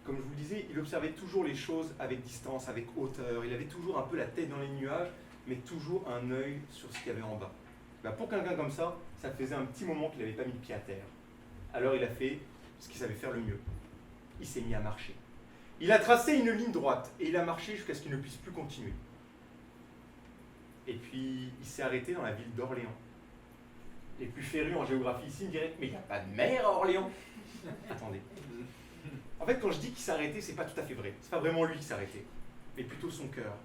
comme je vous le disais, il observait toujours les choses avec distance, avec hauteur. Il avait toujours un peu la tête dans les nuages, mais toujours un œil sur ce qu'il y avait en bas. Ben, pour quelqu'un comme ça faisait un petit moment qu'il n'avait pas mis le pied à terre. Alors il a fait ce qu'il savait faire le mieux. Il s'est mis à marcher. Il a tracé une ligne droite et il a marché jusqu'à ce qu'il ne puisse plus continuer. Et puis il s'est arrêté dans la ville d'Orléans. Les plus férus en géographie ici me diraient « Mais il n'y a pas de mer à Orléans !» Attendez. En fait, quand je dis qu'il s'est arrêté, c'est pas tout à fait vrai. C'est pas vraiment lui qui s'est arrêté, mais plutôt son cœur.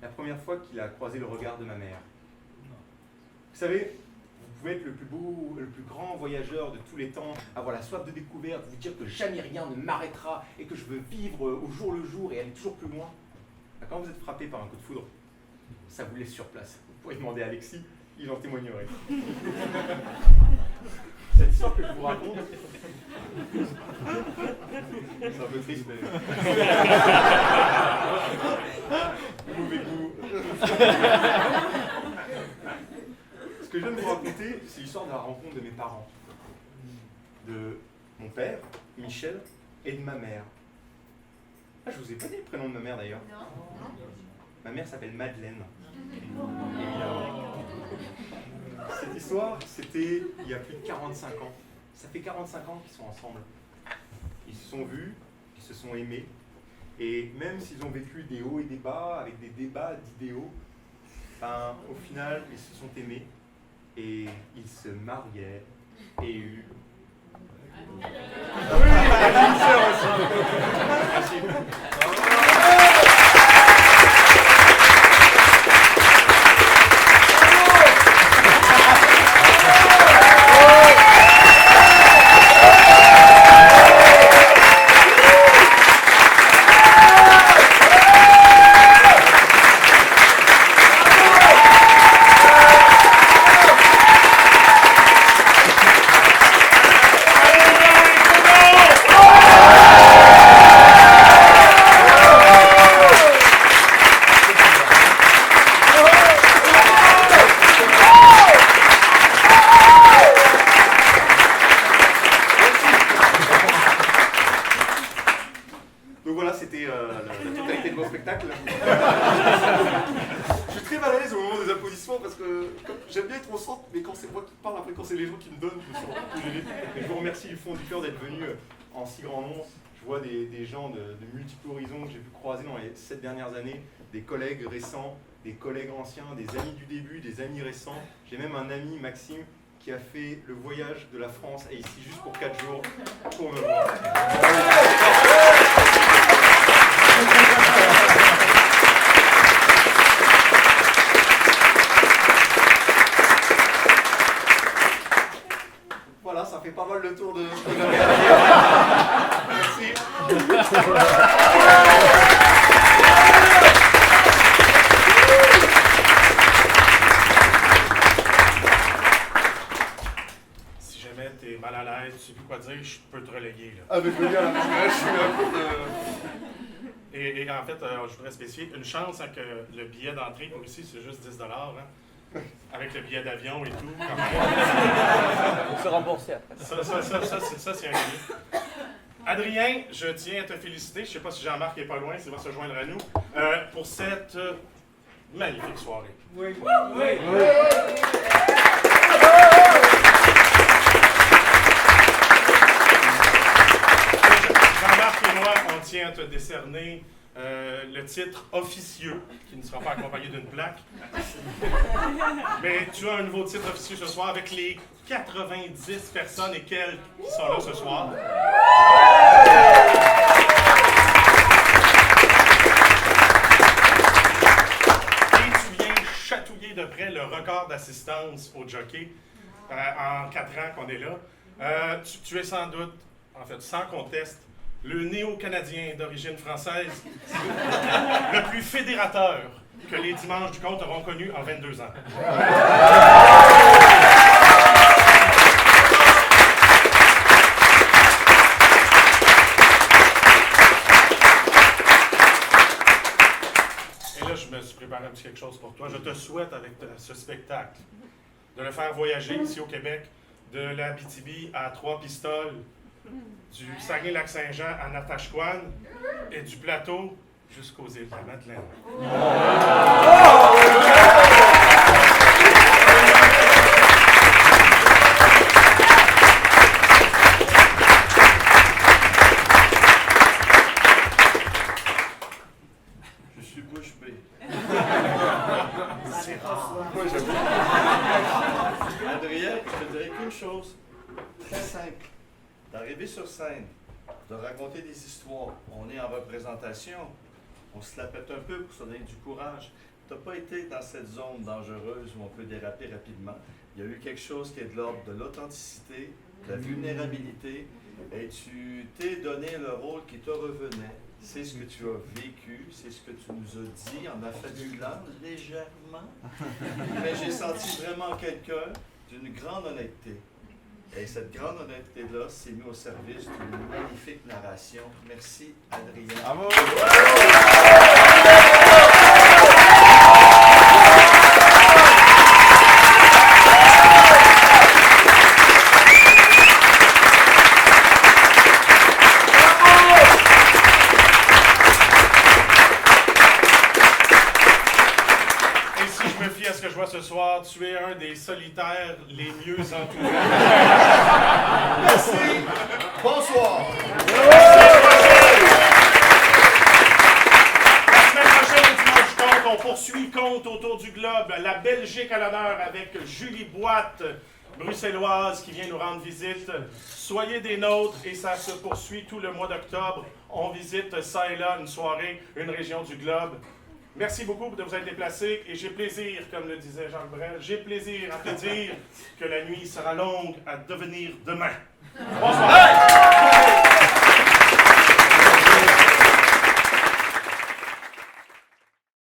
La première fois qu'il a croisé le regard de ma mère. Vous savez, vous pouvez être le plus beau, le plus grand voyageur de tous les temps, avoir la soif de découverte, vous dire que jamais rien ne m'arrêtera et que je veux vivre au jour le jour et aller toujours plus loin. Quand vous êtes frappé par un coup de foudre, ça vous laisse sur place. Vous pouvez demander à Alexis, il en témoignerait. Cette histoire que je vous raconte, c'est un peu triste, mais... Mauvais goût. Ce que je viens de vous raconter, c'est l'histoire de la rencontre de mes parents. De mon père, Michel, et de ma mère. Ah, je vous ai pas dit le prénom de ma mère d'ailleurs. Non. Ma mère s'appelle Madeleine. Cette histoire, c'était il y a plus de 45 ans. Ça fait 45 ans qu'ils sont ensemble. Ils se sont vus, ils se sont aimés. Et même s'ils ont vécu des hauts et des bas, avec des débats d'idéaux, ben, au final, ils se sont aimés. Et ils se mariaient et eurent... Ah oui, j'ai une sœur aussi. Merci. Donc voilà, c'était la totalité de mon spectacle. Je suis très mal à l'aise au moment des applaudissements parce que j'aime bien être au centre, mais quand c'est moi qui parle, après quand c'est les gens qui me donnent, je me sens un peu gêné. Mais je vous remercie du fond du cœur d'être venu en si grand nombre. Je vois des gens de multiples horizons que j'ai pu croiser dans les 7 dernières années, des collègues récents, des collègues anciens, des amis du début, des amis récents. J'ai même un ami, Maxime, qui a fait le voyage de la France et ici juste pour 4 jours pour me voir. Voilà, ça fait pas mal le tour de ce que j'avais à dire. Merci. Si jamais tu es mal à l'aise, tu sais plus quoi dire, je peux te relayer. Là. Ah, mais je veux bien, là, parce que là, je suis un peu de... Et en fait, je voudrais spécifier une chance hein, que le billet d'entrée pour ici, c'est juste 10 $. Hein, avec le billet d'avion et tout. Quand même. Pour se rembourser après. Ça c'est un billet. Adrien, je tiens à te féliciter. Je ne sais pas si Jean-Marc est pas loin, s'il va se joindre à nous, pour cette magnifique soirée. Oui. Jean-Marc et moi, on tient à te décerner le titre officieux, qui ne sera pas accompagné d'une plaque. Mais tu as un nouveau titre officieux ce soir avec les 90 personnes et quelques qui sont là ce soir. Et tu viens chatouiller de près le record d'assistance au jockey en 4 ans qu'on est là. Tu es sans doute, en fait, sans conteste, le néo-canadien d'origine française, le plus fédérateur que les dimanches du compte auront connu en 22 ans. Et là, je me suis préparé un petit quelque chose pour toi. Je te souhaite, avec ce spectacle, de le faire voyager ici au Québec, de l'Abitibi à Trois-Pistoles, du Saguenay-Lac-Saint-Jean à Natashquan et du plateau jusqu'aux îles de la Madeleine. Je suis bouche bée. C'est rare. Adrien, je te dirais qu'une chose, très simple, d'arriver sur scène, de raconter des histoires. On est en représentation, on se la pète un peu pour se donner du courage. Tu n'as pas été dans cette zone dangereuse où on peut déraper rapidement. Il y a eu quelque chose qui est de l'ordre de l'authenticité, de la vulnérabilité, et tu t'es donné le rôle qui te revenait. C'est ce que tu as vécu, c'est ce que tu nous as dit en affabulant légèrement. Mais j'ai senti vraiment quelqu'un d'une grande honnêteté. Et cette grande honnêteté-là s'est mise au service d'une magnifique narration. Merci, Adrien. Bravo! Et si je me fie à ce que je vois ce soir, tu es un des solitaires les mieux entourés. Merci. Bonsoir. La semaine prochaine, au dimanche compte, on poursuit compte autour du globe. La Belgique à l'honneur avec Julie Boite, bruxelloise, qui vient nous rendre visite. Soyez des nôtres et ça se poursuit tout le mois d'octobre. On visite ça et là une soirée, une région du globe. Merci beaucoup de vous être déplacés et j'ai plaisir, comme le disait Jacques Brel, j'ai plaisir à te dire que la nuit sera longue à devenir demain. Bonsoir.